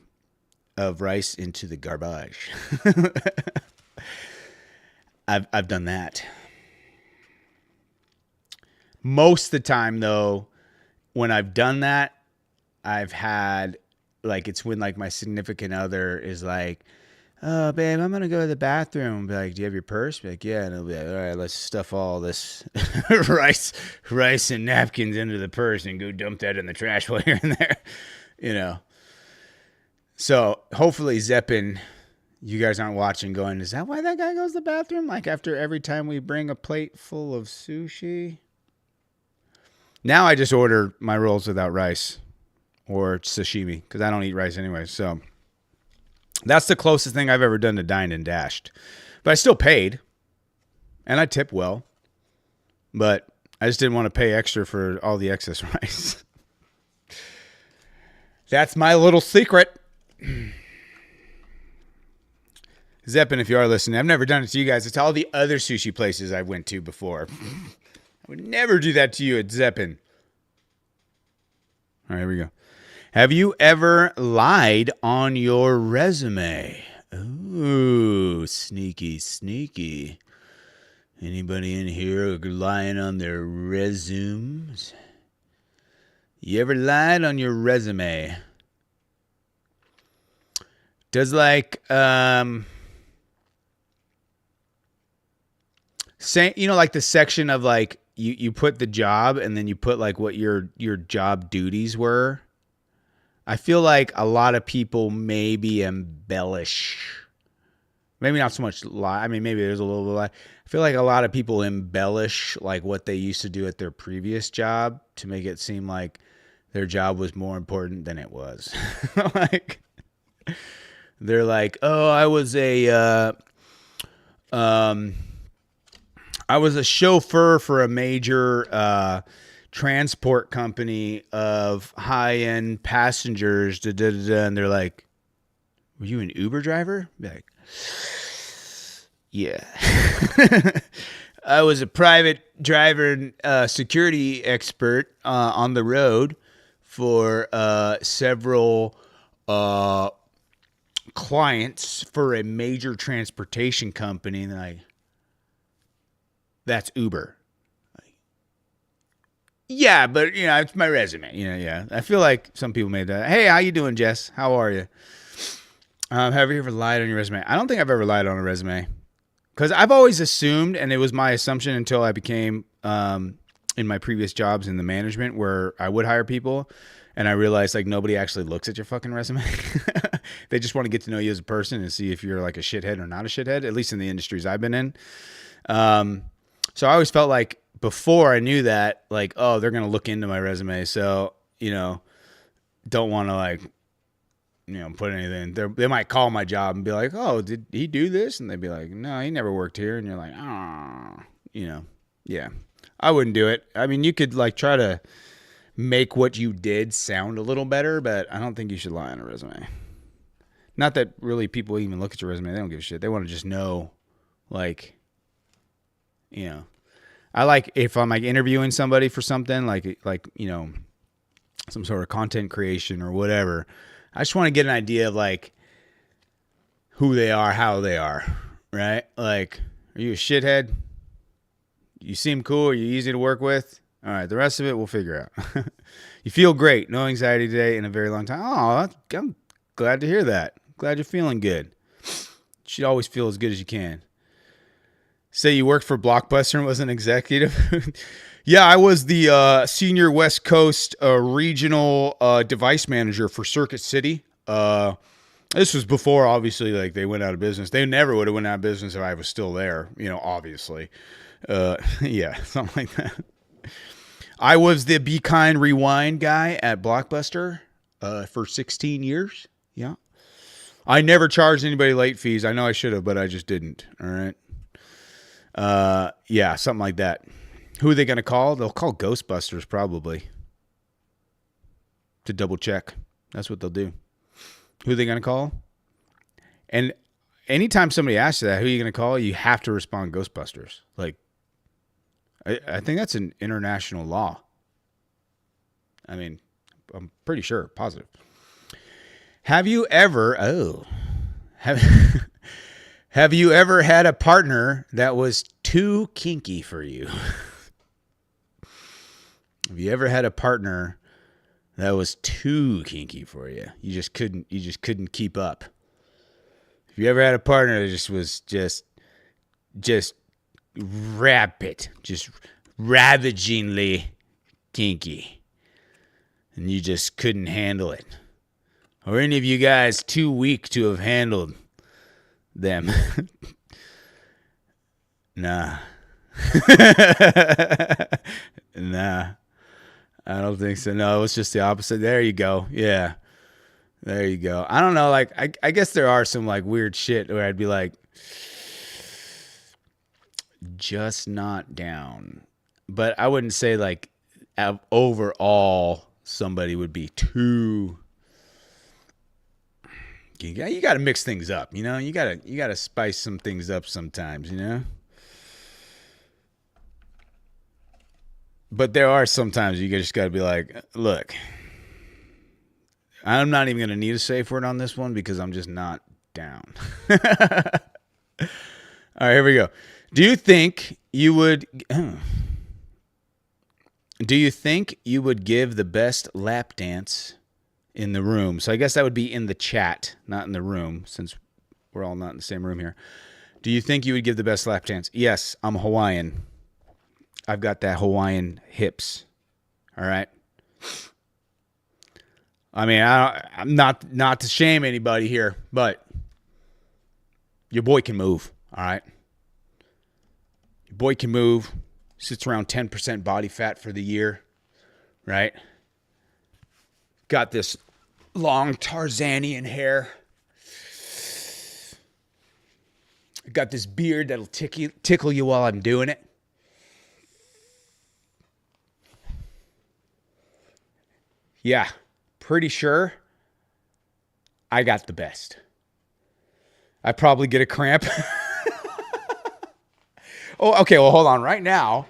rice into the garbage. I've done that. Most of the time, though, when I've done that, I've had, like, it's when, like, my significant other is like, oh, babe, I'm going to go to the bathroom. I'll be like, do you have your purse? Be like, yeah. And I'll be like, all right, let's stuff all this rice and napkins into the purse and go dump that in the trash while you're in there, you know. So hopefully Zeppin, you guys aren't watching going, is that why that guy goes to the bathroom? Like after every time we bring a plate full of sushi? Now I just order my rolls without rice or sashimi because I don't eat rice anyway. So that's the closest thing I've ever done to dined and dashed. But I still paid and I tipped well. But I just didn't want to pay extra for all the excess rice. That's my little secret. Zeppin, if you are listening, I've never done it to you guys. It's all the other sushi places I went to before. I would never do that to you at Zeppin. All right, here we go. Have you ever lied on your resume? Ooh, sneaky, sneaky. Anybody in here lying on their resumes? You ever lied on your resume? Does like say, you know, like the section of like you put the job and then you put like what your job duties were. I feel like a lot of people maybe embellish. Maybe not so much lie. I mean, maybe there's a little bit of lie. I feel like a lot of people embellish like what they used to do at their previous job to make it seem like their job was more important than it was. Like they're like, oh, I was a chauffeur for a major transport company of high-end passengers. Da, da, da, da. And they're like, were you an Uber driver? Be like, yeah. I was a private driver and security expert on the road for several clients for a major transportation company. And like, that's Uber. Like, yeah, but you know, it's my resume. You know, yeah. I feel like some people made that. Hey, how you doing, Jess? How are you? Have you ever lied on your resume? I don't think I've ever lied on a resume. Because I've always assumed, and it was my assumption until I became, in my previous jobs in the management where I would hire people, and I realized like nobody actually looks at your fucking resume. They just want to get to know you as a person and see if you're like a shithead or not a shithead, at least in the industries I've been in. So I always felt like before I knew that, like, oh, they're going to look into my resume. So, you know, don't want to like, you know, put anything. They might call my job and be like, oh, did he do this? And they'd be like, no, he never worked here. And you're like, oh, you know, yeah, I wouldn't do it. I mean, you could like try to make what you did sound a little better, but I don't think you should lie on a resume. Not that really people even look at your resume. They don't give a shit. They want to just know, like, you know, I like if I'm like interviewing somebody for something like, you know, some sort of content creation or whatever. I just want to get an idea of like who they are, how they are, right? Like, are you a shithead? You seem cool. Are you easy to work with? All right. The rest of it we'll figure out. You feel great. No anxiety today in a very long time. Oh, I'm glad to hear that. Glad you're feeling good. You should always feel as good as you can. Say you worked for Blockbuster and was an executive. Yeah, I was the senior West Coast regional device manager for Circuit City. This was before, obviously, like they went out of business. They never would have went out of business if I was still there, you know, obviously. Yeah, something like that. I was the Be Kind Rewind guy at Blockbuster for 16 years. Yeah. I never charged anybody late fees. I know I should have, but I just didn't. All right. Yeah, something like that. Who are they going to call? They'll call Ghostbusters probably to double check. That's what they'll do. Who are they going to call? And anytime somebody asks you that, who are you going to call? You have to respond Ghostbusters. Like, I think that's an international law. I mean, I'm pretty sure, positive. Have you ever, have you ever had a partner that was too kinky for you? Have you ever had a partner that was too kinky for you? You just couldn't keep up. Have you ever had a partner that just ravagingly kinky, and you just couldn't handle it? Or any of you guys too weak to have handled them? Nah. Nah. I don't think so. No, it's just the opposite. There you go. Yeah. There you go. I don't know. Like, I guess there are some like weird shit where I'd be like, just not down. But I wouldn't say like overall somebody would be too. You got to mix things up, you know. You got to spice some things up sometimes, you know. But there are sometimes you just got to be like, look, I'm not even going to need a safe word on this one because I'm just not down. All right, here we go. Do you think you would give the best lap dance in the room? So I guess that would be in the chat, not in the room, since we're all not in the same room here. Do you think you would give the best lap dance? Yes, I'm Hawaiian. I've got that Hawaiian hips. All right. I mean, I'm not to shame anybody here, but your boy can move. All right. Your boy can move. Sits around 10% body fat for the year. Right. Got this long Tarzanian hair. Got this beard that'll tickle you while I'm doing it. Yeah, pretty sure I got the best. I probably get a cramp. Oh, okay. Well, hold on. Right now,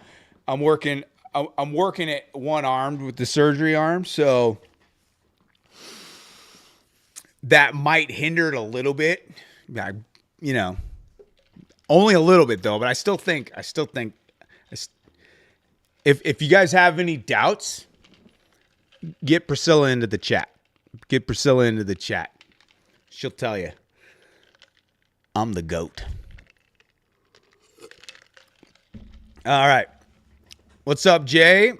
I'm working it one-armed with the surgery arm, so that might hinder it a little bit. You know, only a little bit though. But I still think if you guys have any doubts, get Priscilla into the chat. She'll tell you. I'm the GOAT. All right. What's up, Jay?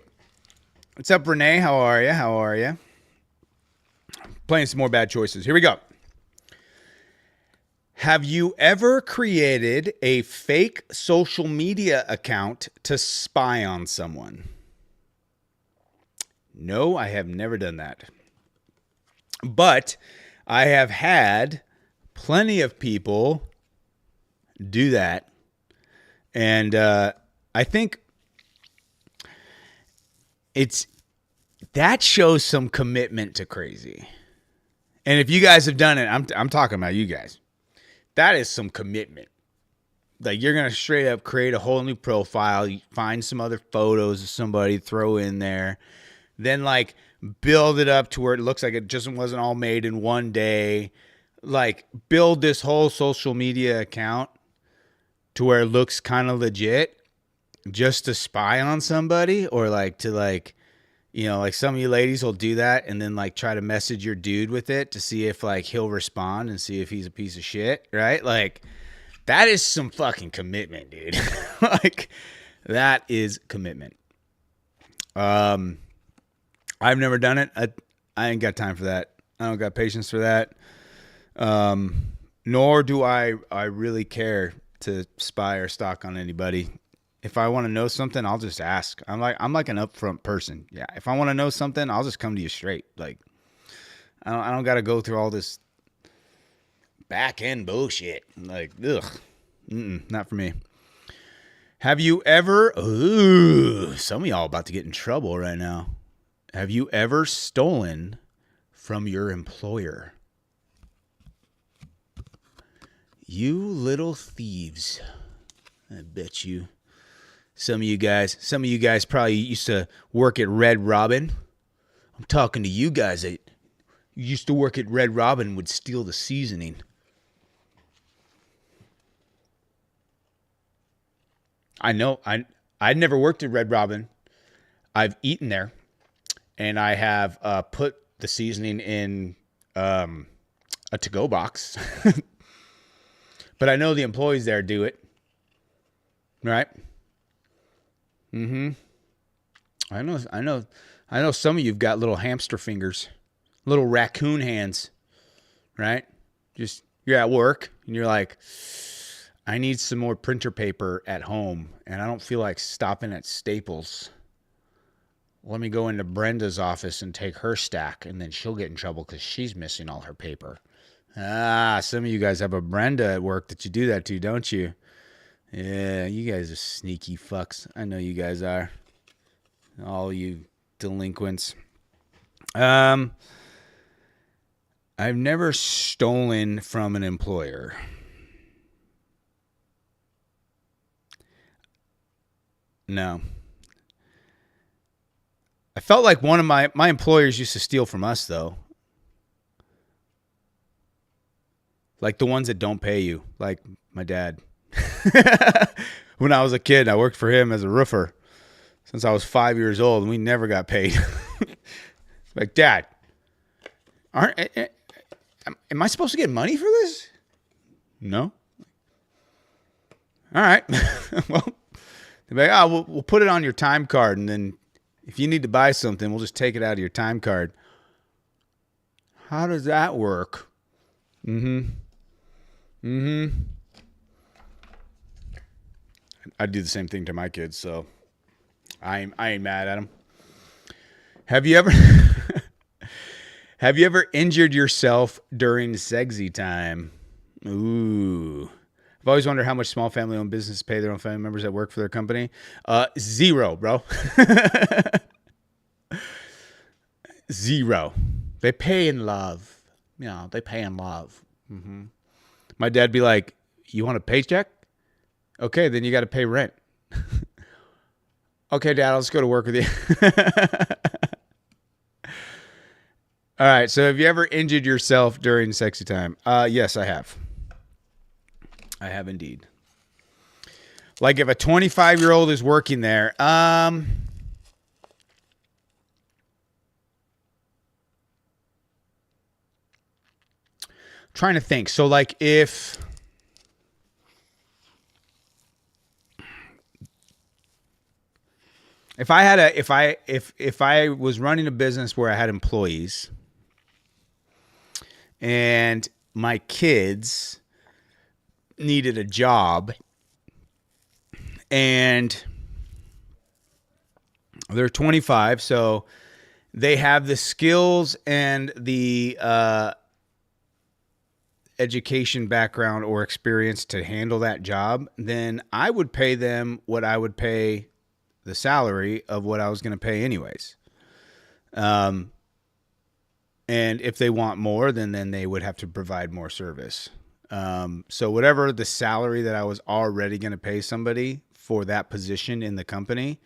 What's up, Renee? How are you? Playing some more bad choices. Here we go. Have you ever created a fake social media account to spy on someone? No, I have never done that. But I have had plenty of people do that. And I think that shows some commitment to crazy. And if you guys have done it, I'm talking about you guys. That is some commitment. Like, you're going to straight up create a whole new profile, find some other photos of somebody, throw in there. Then, like, build it up to where it looks like it just wasn't all made in one day. Like, build this whole social media account to where it looks kind of legit just to spy on somebody, or, like, to, like, you know, like some of you ladies will do that and then, like, try to message your dude with it to see if, like, he'll respond and see if he's a piece of shit, right? Like, that is some fucking commitment, dude. Like, that is commitment. I've never done it. I ain't got time for that. I don't got patience for that. Nor do I really care to spy or stalk on anybody. If I want to know something, I'll just ask. I'm like an upfront person. Yeah. If I want to know something, I'll just come to you straight. Like, I don't got to go through all this back end bullshit. Like, ugh, not for me. Have you ever, ooh, some of y'all about to get in trouble right now. Have you ever stolen from your employer? You little thieves. I bet you. Some of you guys probably used to work at Red Robin. I'm talking to you guys that used to work at Red Robin and would steal the seasoning. I know. I never worked at Red Robin. I've eaten there, and I have put the seasoning in a to-go box. But I know the employees there do it, right? Mm-hmm. I know. Some of you've got little hamster fingers, little raccoon hands, right? Just you're at work and you're like, I need some more printer paper at home, and I don't feel like stopping at Staples. Let me go into Brenda's office and take her stack, and then she'll get in trouble because she's missing all her paper. Some of you guys have a Brenda at work that you do that to, don't you? Yeah, you guys are sneaky fucks. I know you guys are. All you delinquents. I've never stolen from an employer. No. I felt like one of my employers used to steal from us, though. Like the ones that don't pay you, like my dad. When I was a kid, I worked for him as a roofer since I was 5 years old, and we never got paid. Like, Dad, am I supposed to get money for this? No. All right. Well, they're like, we'll put it on your time card, and then if you need to buy something, we'll just take it out of your time card. How does that work? I do the same thing to my kids, so I ain't mad at them. Have you ever injured yourself during sexy time? Ooh. I've always wondered how much small family-owned businesses pay their own family members that work for their company. 0, bro. 0. They pay in love. Yeah, they pay in love. Mm-hmm. My dad'd be like, you want a paycheck? Okay, then you got to pay rent. Okay, Dad, I'll just go to work with you. All right, so have you ever injured yourself during sexy time? Yes, I have. I have indeed. Like if a 25-year-old is working there, trying to think. So like if I was running a business where I had employees and my kids needed a job and they're 25, so they have the skills and the education background or experience to handle that job, then I would pay them what I would pay the salary of what I was going to pay anyways. And if they want more, then they would have to provide more service. So whatever the salary that I was already going to pay somebody for that position in the company,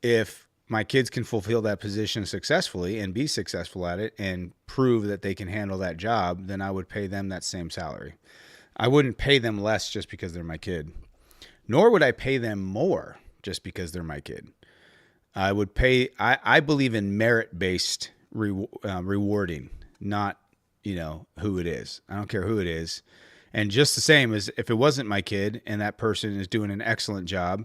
if my kids can fulfill that position successfully and be successful at it and prove that they can handle that job, then I would pay them that same salary. I wouldn't pay them less just because they're my kid, nor would I pay them more just because they're my kid. I would pay, I believe in merit-based rewarding, not, who it is. I don't care who it is. And just the same as if it wasn't my kid and that person is doing an excellent job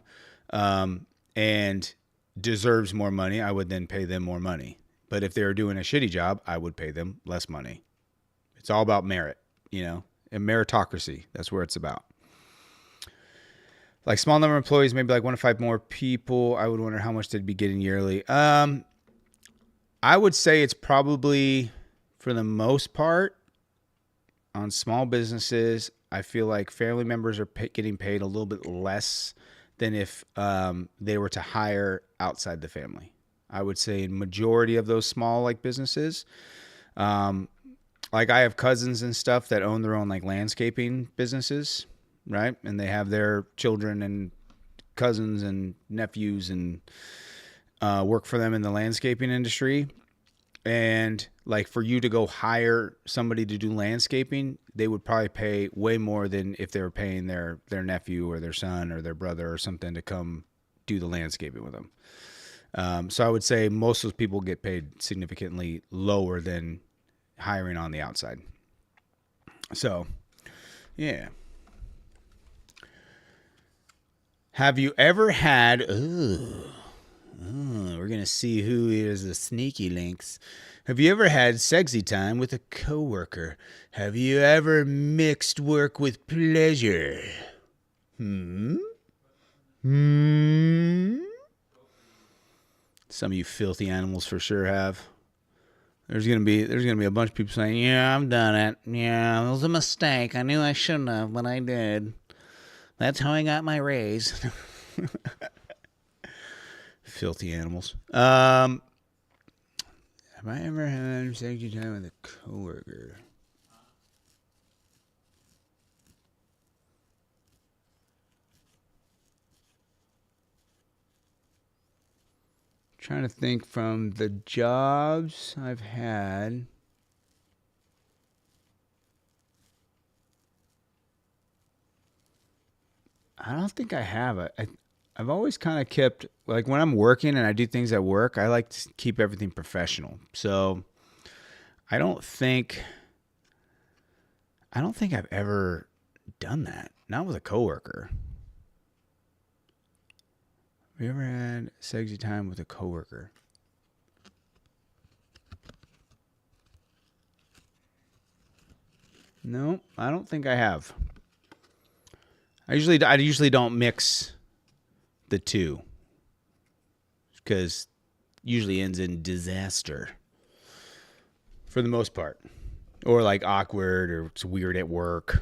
and deserves more money, I would then pay them more money. But if they're doing a shitty job, I would pay them less money. It's all about merit, and meritocracy. That's where it's about. Like small number of employees, maybe like 1 to 5 more people. I would wonder how much they'd be getting yearly. I would say it's probably, for the most part, on small businesses, I feel like family members are getting paid a little bit less than if they were to hire outside the family. I would say majority of those small like businesses, like I have cousins and stuff that own their own like landscaping businesses, right? And they have their children and cousins and nephews and work for them in the landscaping industry. And like for you to go hire somebody to do landscaping, they would probably pay way more than if they were paying their nephew or their son or their brother or something to come do the landscaping with them. So I would say most of those people get paid significantly lower than hiring on the outside. So, yeah. Have you ever had... we're going to see who is the sneaky links. Have you ever had sexy time with a coworker? Have you ever mixed work with pleasure? Some of you filthy animals for sure have. There's gonna be a bunch of people saying, "Yeah, I've done it. Yeah, it was a mistake. I knew I shouldn't have, but I did. That's how I got my raise." Filthy animals. Have I ever had sexy time with a coworker? Trying to think from the jobs I've had. I don't think I have. I've always kind of kept, like when I'm working and I do things at work, I like to keep everything professional. So I don't think I've ever done that. Not with a coworker. Have you ever had sexy time with a coworker? No, I don't think I have. I usually don't mix the two because usually ends in disaster for the most part, or like awkward or it's weird at work,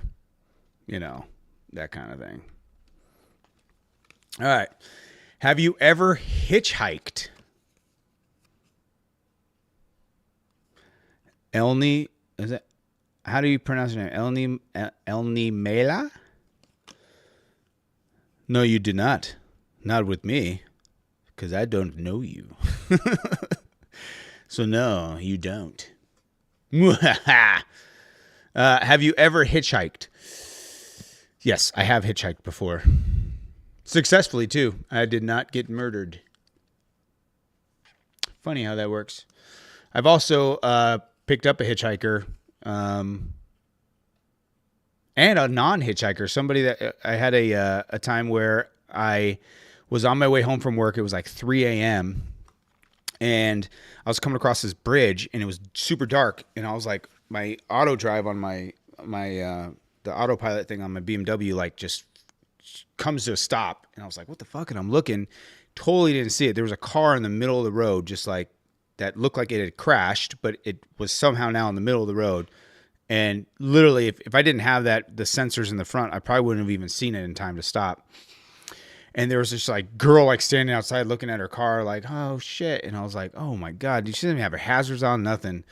that kind of thing. All right. Have you ever hitchhiked? Elni, is it? How do you pronounce your name? Elni Mela? No, you do not. Not with me, because I don't know you. So no, you don't. Have you ever hitchhiked? Yes, I have hitchhiked before. Successfully, too. I did not get murdered. Funny how that works. I've also picked up a hitchhiker and a non-hitchhiker. Somebody that I had a time where I was on my way home from work. It was like 3 a.m. And I was coming across this bridge, and it was super dark. And I was like, my auto drive on the autopilot thing on my BMW, like just comes to a stop. And I was like, what the fuck? And I'm looking, totally didn't see it. There was a car in the middle of the road, just like that looked like it had crashed, but it was somehow now in the middle of the road. And literally, if I didn't have the sensors in the front, I probably wouldn't have even seen it in time to stop. And there was this like girl like standing outside looking at her car like, oh shit. And I was like, oh my God, she doesn't even have her hazards on, nothing.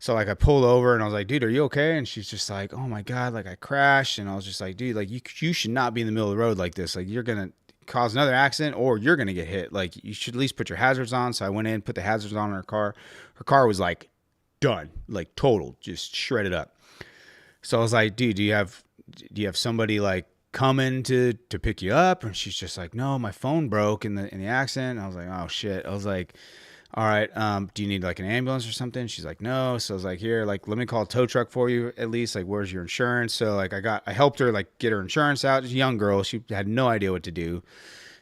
So like I pulled over and I was like, dude, are you okay? And she's just like, oh my God, like I crashed. And I was just like, dude, like you should not be in the middle of the road like this. Like you're going to cause another accident or you're going to get hit. Like you should at least put your hazards on. So I went in, put the hazards on her car. Her car was like done, like total, just shredded up. So I was like, dude, do you have somebody like coming to pick you up? And she's just like, no, my phone broke in the accident. And I was like, oh shit. I was like, all right, do you need like an ambulance or something? She's like, no. So I was like, here, like, let me call a tow truck for you at least. Like, where's your insurance? So like I helped her like get her insurance out. She's a young girl. She had no idea what to do.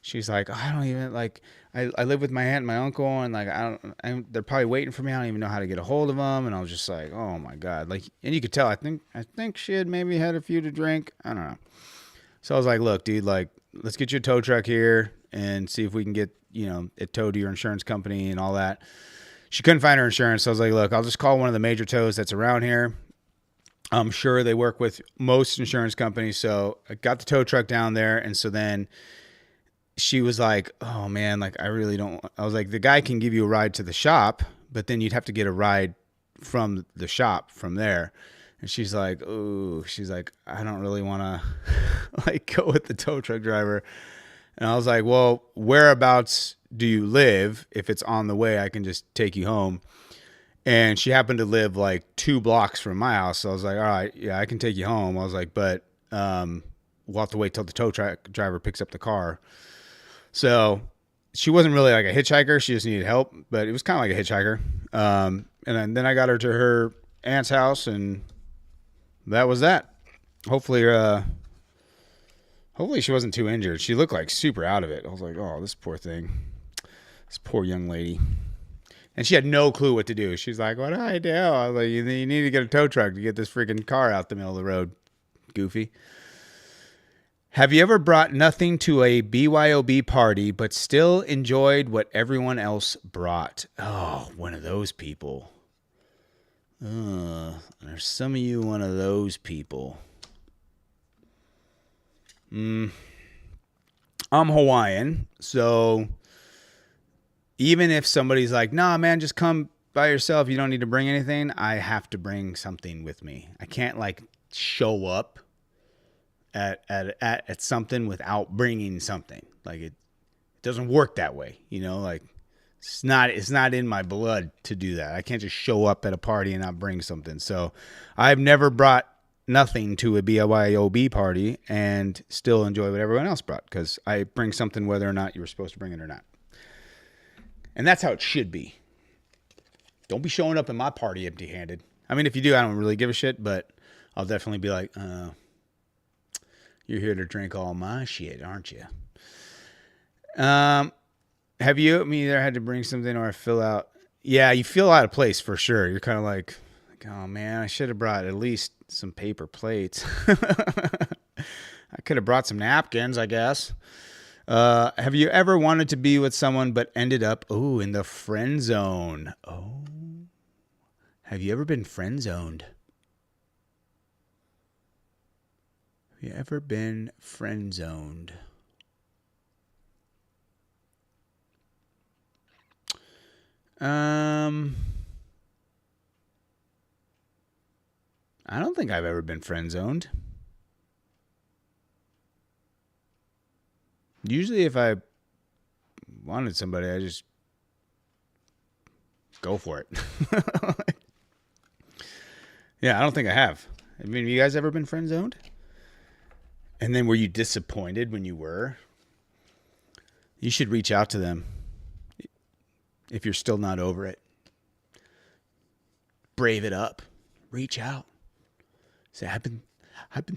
She's like, I don't even like, I live with my aunt and my uncle, and like, they're probably waiting for me. I don't even know how to get a hold of them. And I was just like, oh my God. Like, and you could tell, I think she had maybe had a few to drink. I don't know. So I was like, look, dude, like, let's get you a tow truck here and see if we can get, it towed to your insurance company and all that. She couldn't find her insurance. So I was like, look, I'll just call one of the major tows that's around here. I'm sure they work with most insurance companies. So I got the tow truck down there. And so then she was like, oh man, like I really don't. I was like, the guy can give you a ride to the shop, but then you'd have to get a ride from the shop from there. And she's like, oh, she's like, I don't really want to like go with the tow truck driver. And I was like, well, whereabouts do you live? If it's on the way, I can just take you home. And she happened to live like 2 blocks from my house. So I was like, all right, yeah, I can take you home. I was like, but we'll have to wait till the tow truck driver picks up the car. So she wasn't really like a hitchhiker. She just needed help, but it was kind of like a hitchhiker. And then I got her to her aunt's house, and that was that. Hopefully she wasn't too injured. She looked like super out of it. I was like, oh, this poor thing. This poor young lady. And she had no clue what to do. She's like, what do I do? I was like, you need to get a tow truck to get this freaking car out the middle of the road. Goofy. Have you ever brought nothing to a BYOB party but still enjoyed what everyone else brought? Oh, one of those people. There's some of you one of those people. I'm Hawaiian, so even if somebody's like, nah, man, just come by yourself, you don't need to bring anything, I have to bring something with me. I can't like show up at something without bringing something. Like it doesn't work that way, you know, like it's not in my blood to do that. I can't just show up at a party and not bring something. So I've never brought nothing to a BYOB party and still enjoy what everyone else brought, because I bring something whether or not you were supposed to bring it or not. And that's how it should be. Don't be showing up in my party empty-handed. I mean, if you do, I don't really give a shit, but I'll definitely be like, you're here to drink all my shit, aren't you? Have you either had to bring something or fill out? Yeah, you feel out of place for sure. You're kind of like, oh man, I should have brought at least some paper plates. I could have brought some napkins, I guess. Have you ever wanted to be with someone but ended up, in the friend zone? Oh, have you ever been friend zoned? Have you ever been friend zoned? I don't think I've ever been friend zoned. Usually if I wanted somebody, I just go for it. Yeah, I don't think I have. I mean, have you guys ever been friend zoned? And then were you disappointed when you were? You should reach out to them if you're still not over it. Brave it up. Reach out. Say, I've been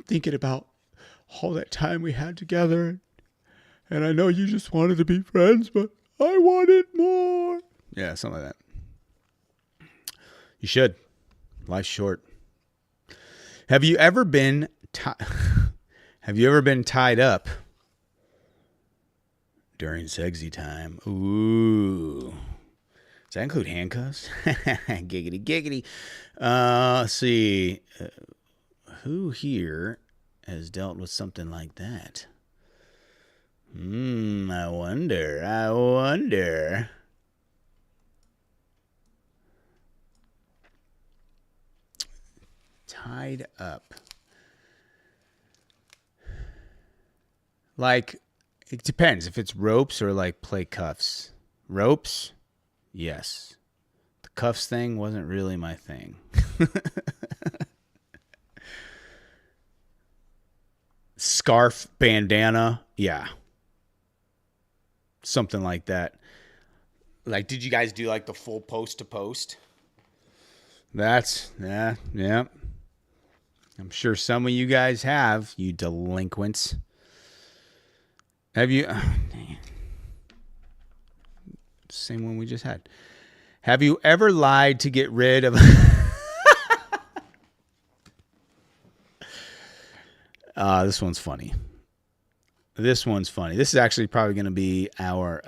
thinking about all that time we had together, and I know you just wanted to be friends, but I wanted more. Yeah, something like that. You should. Life's short. Have you ever been tied up during sexy time? Ooh. Does that include handcuffs? Giggity, giggity. Let's see. Who here has dealt with something like that? I wonder. Tied up. Like, it depends if it's ropes or like play cuffs. Ropes? Yes. The cuffs thing wasn't really my thing. Scarf, bandana, yeah. Something like that. Like, did you guys do like the full post to post? Yeah. I'm sure some of you guys have, you delinquents. Have you? Same one we just had. Have you ever lied to get rid of? This one's funny. This is actually probably going to be our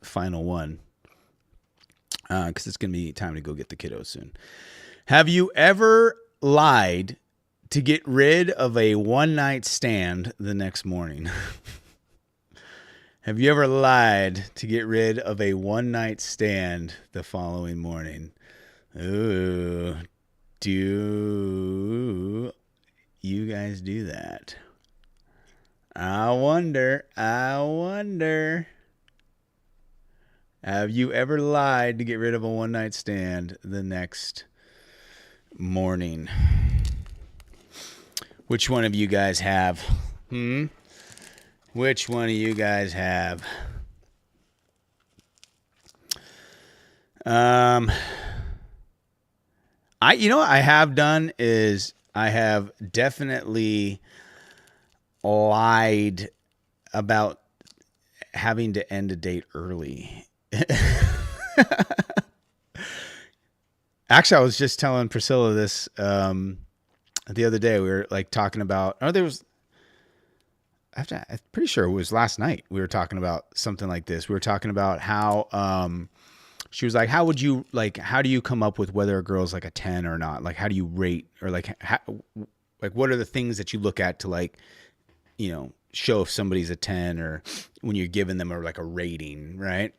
final one, because it's going to be time to go get the kiddos soon. Have you ever lied to get rid of a one-night stand the next morning? Have you ever lied to get rid of a one-night stand the following morning? Ooh, do you guys do that? I wonder. Have you ever lied to get rid of a one-night stand the next morning? Which one of you guys have? Which one of you guys have? What I have done is I have definitely lied about having to end a date early. Actually, I was just telling Priscilla this the other day. We were like talking about, I'm pretty sure it was last night. We were talking about something like this. We were talking about how she was like, how do you come up with whether a girl's like a 10 or not? Like, how do you rate, or like what are the things that you look at to like, show if somebody's a 10, or when you're giving them a rating, right?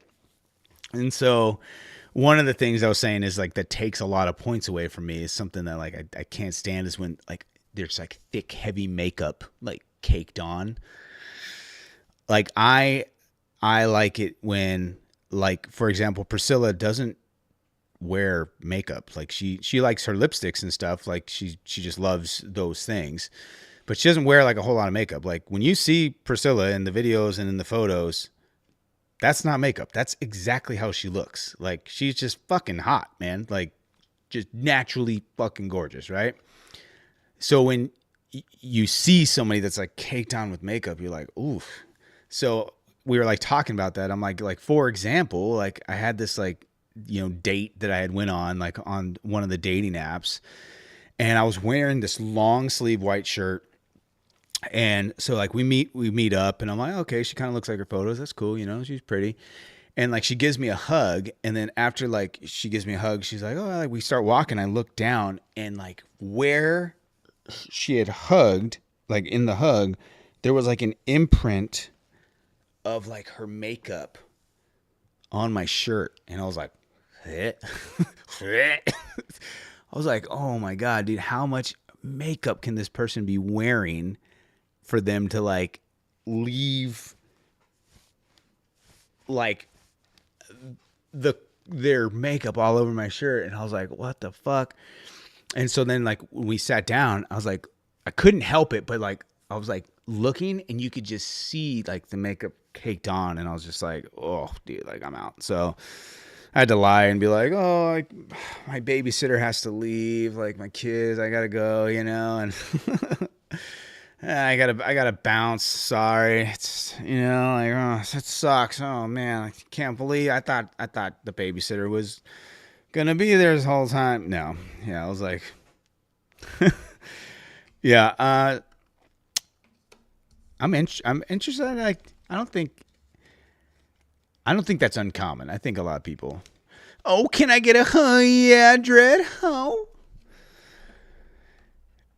And so one of the things I was saying is like that takes a lot of points away from me is something that like I can't stand is when like there's like thick, heavy makeup like caked on. Like I like it when, like, for example, Priscilla doesn't wear makeup. Like she likes her lipsticks and stuff. Like she just loves those things, but she doesn't wear like a whole lot of makeup. Like when you see Priscilla in the videos and in the photos, that's not makeup. That's exactly how she looks. Like she's just fucking hot, man. Like just naturally fucking gorgeous, right? So when you see somebody that's like caked on with makeup, you're like, oof. So we were like talking about that. I'm like, for example, like I had this like, date that I had went on like on one of the dating apps, and I was wearing this long sleeve white shirt. And so like we meet up, and I'm like, okay, she kind of looks like her photos. That's cool. She's pretty. And like, she gives me a hug. And then after like she gives me a hug, she's like, oh, like we start walking. I look down, and like where she had hugged, like in the hug, there was like an imprint of like her makeup on my shirt. And I was like, I was like, oh my God, dude, how much makeup can this person be wearing for them to like leave like their makeup all over my shirt? And I was like, what the fuck? And so then like when we sat down, I was like, I couldn't help it, but like I was like looking, and you could just see like the makeup caked on, and I was just like, oh dude, like I'm out. So I had to lie and be like, oh, like, my babysitter has to leave, like my kids, I gotta go, and I gotta bounce. Sorry, it's like, oh, that sucks. Oh man, I can't believe I thought the babysitter was gonna be there this whole time. No, yeah, I was like, yeah, I'm interested. Like, I don't think that's uncommon. I think a lot of people. Oh, can I get a yeah, Dread? Oh.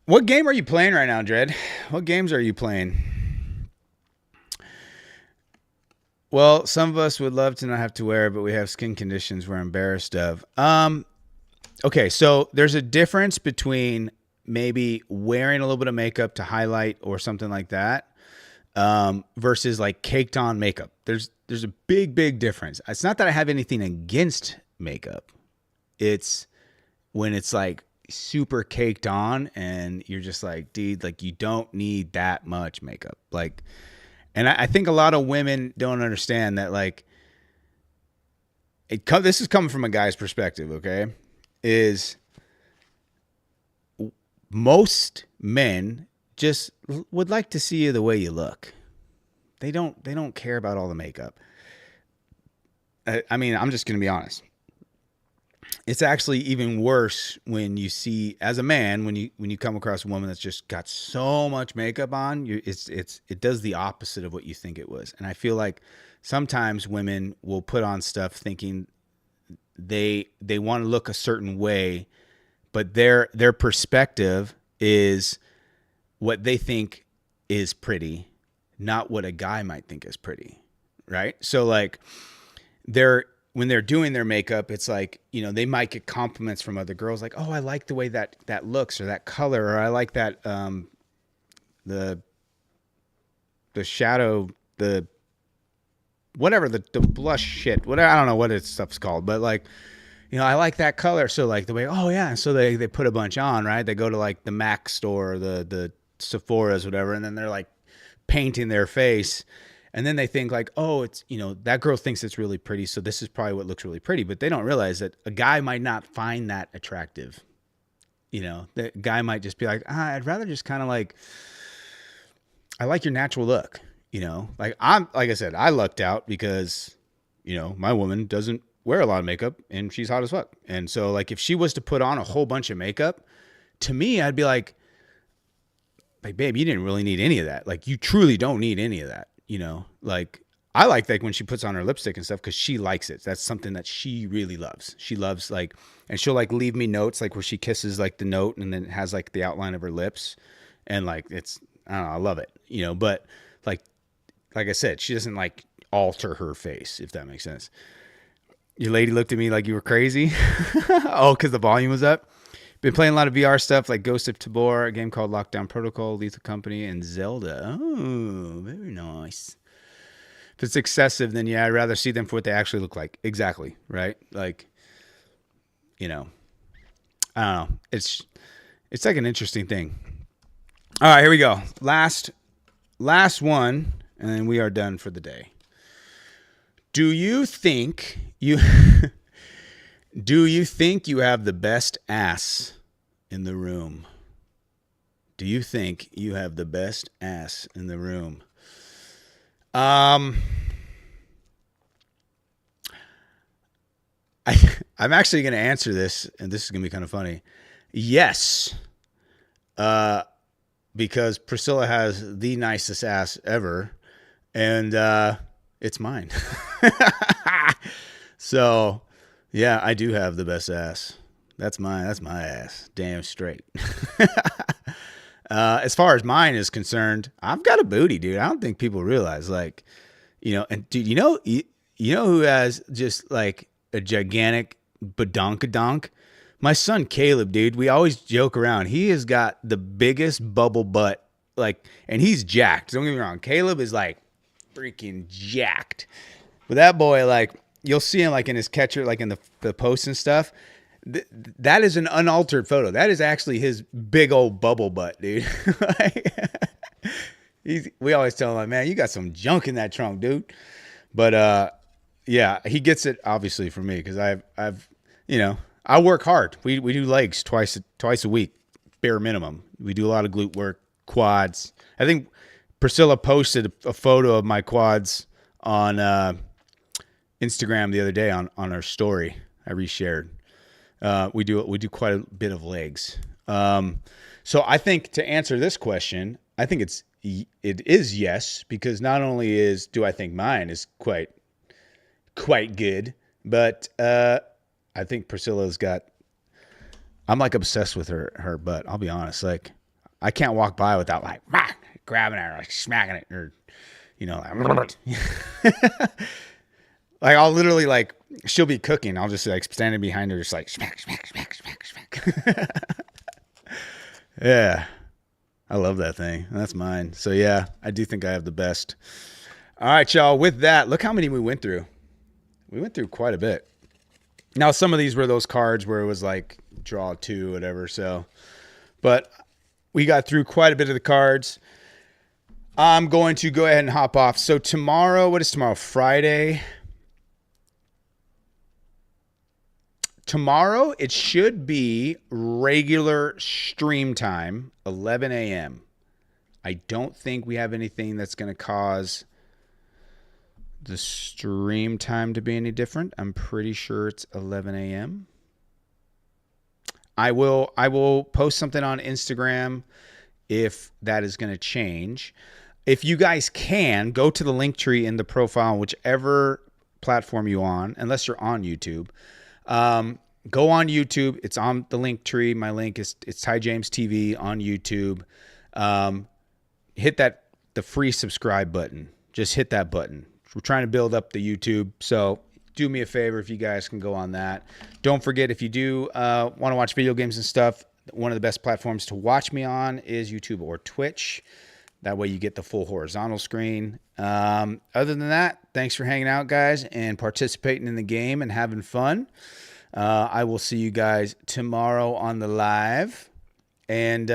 What game are you playing right now, Dread? What games are you playing? Well, some of us would love to not have to wear it, but we have skin conditions we're embarrassed of. Okay, so there's a difference between maybe wearing a little bit of makeup to highlight or something like that, versus like caked on makeup. There's a big difference. It's not that I have anything against makeup. It's when it's like super caked on and you're just like, dude, like you don't need that much makeup. Like, and I think a lot of women don't understand that, like, this is coming from a guy's perspective, okay? Is most men just would like to see you the way you look. They don't care about all the makeup. I mean, I'm just going to be honest. It's actually even worse when you see, as a man, when you come across a woman that's just got so much makeup on, it does the opposite of what you think it was. And I feel like sometimes women will put on stuff thinking they want to look a certain way, but their perspective is what they think is pretty, not what a guy might think is pretty, right? So like when they're doing their makeup, it's like, you know, they might get compliments from other girls like, oh, I like the way that looks, or that color, or I like that the shadow, the whatever, the blush shit, whatever, I don't know what stuff's called, but like, you know, I like that color. So like the way, oh yeah, so they put a bunch on, right? They go to like the Mac store, or the Sephora's, whatever, and then they're like painting their face. And then they think like, oh, it's, you know, that girl thinks it's really pretty, so this is probably what looks really pretty. But they don't realize that a guy might not find that attractive. You know, the guy might just be like, I'd rather just kind of like, I like your natural look. You know, like like I said, I lucked out because, you know, my woman doesn't wear a lot of makeup and she's hot as fuck. And so like if she was to put on a whole bunch of makeup, to me, I'd be like, babe, you didn't really need any of that. Like you truly don't need any of that. You know, like I like when she puts on her lipstick and stuff because she likes it. That's something that she really loves. She loves like, and she'll like leave me notes like where she kisses like the note and then it has like the outline of her lips. And like, it's, I don't know, I love it, you know, but like I said, she doesn't like alter her face, if that makes sense. Your lady looked at me like you were crazy. Oh, because the volume was up. Been playing a lot of VR stuff like Ghost of Tabor, a game called Lockdown Protocol, Lethal Company, and Zelda. Oh, very nice. If it's excessive, then yeah, I'd rather see them for what they actually look like. Exactly, right? Like, you know, I don't know. It's like an interesting thing. All right, here we go. Last one, and then we are done for the day. Do you think you have the best ass in the room? Do you think you have the best ass in the room? I'm actually going to answer this, and this is going to be kind of funny. Yes. Because Priscilla has the nicest ass ever, and it's mine. So, yeah, I do have the best ass. That's mine. That's my ass. Damn straight. As far as mine is concerned, I've got a booty, dude. I don't think people realize, like, you know, and dude, you know who has just like a gigantic badonkadonk? My son Caleb, dude. We always joke around. He has got the biggest bubble butt, like, and he's jacked. Don't get me wrong. Caleb is like freaking jacked. But that boy, like, you'll see him like in his catcher, like in the posts and stuff. That is an unaltered photo. That is actually his big old bubble butt, dude. We always tell him, like, man, you got some junk in that trunk, dude. But yeah, he gets it obviously from me because I've you know, I work hard. We do legs twice a week, bare minimum. We do a lot of glute work, quads. I think Priscilla posted a photo of my quads on Instagram the other day on our story. I reshared. We do quite a bit of legs. So I think to answer this question, I think it is yes, because not only do I think mine is quite good, but I think Priscilla's got. I'm like obsessed with her butt. I'll be honest. Like I can't walk by without like grabbing her, like smacking it, or you know, like, like I'll literally like she'll be cooking. I'll just like standing behind her, just like smack. Yeah, I love that thing. That's mine. So yeah, I do think I have the best. All right, y'all. With that, look how many we went through. We went through quite a bit. Now, some of these were those cards where it was like draw 2, whatever. So, but we got through quite a bit of the cards. I'm going to go ahead and hop off. So tomorrow, what is tomorrow? Friday. Tomorrow, it should be regular stream time, 11 a.m. I don't think we have anything that's going to cause the stream time to be any different. I'm pretty sure it's 11 a.m. I will post something on Instagram if that is going to change. If you guys can, go to the link tree in the profile, whichever platform you're on, unless you're on YouTube. Go on YouTube. It's on the link tree. My link is Ty James TV on YouTube. Hit the free subscribe button. Just hit that button. We're trying to build up the YouTube. So do me a favor if you guys can go on that. Don't forget, if you do want to watch video games and stuff, one of the best platforms to watch me on is YouTube or Twitch. That way you get the full horizontal screen. Other than that, thanks for hanging out, guys, and participating in the game and having fun. I will see you guys tomorrow on the live. And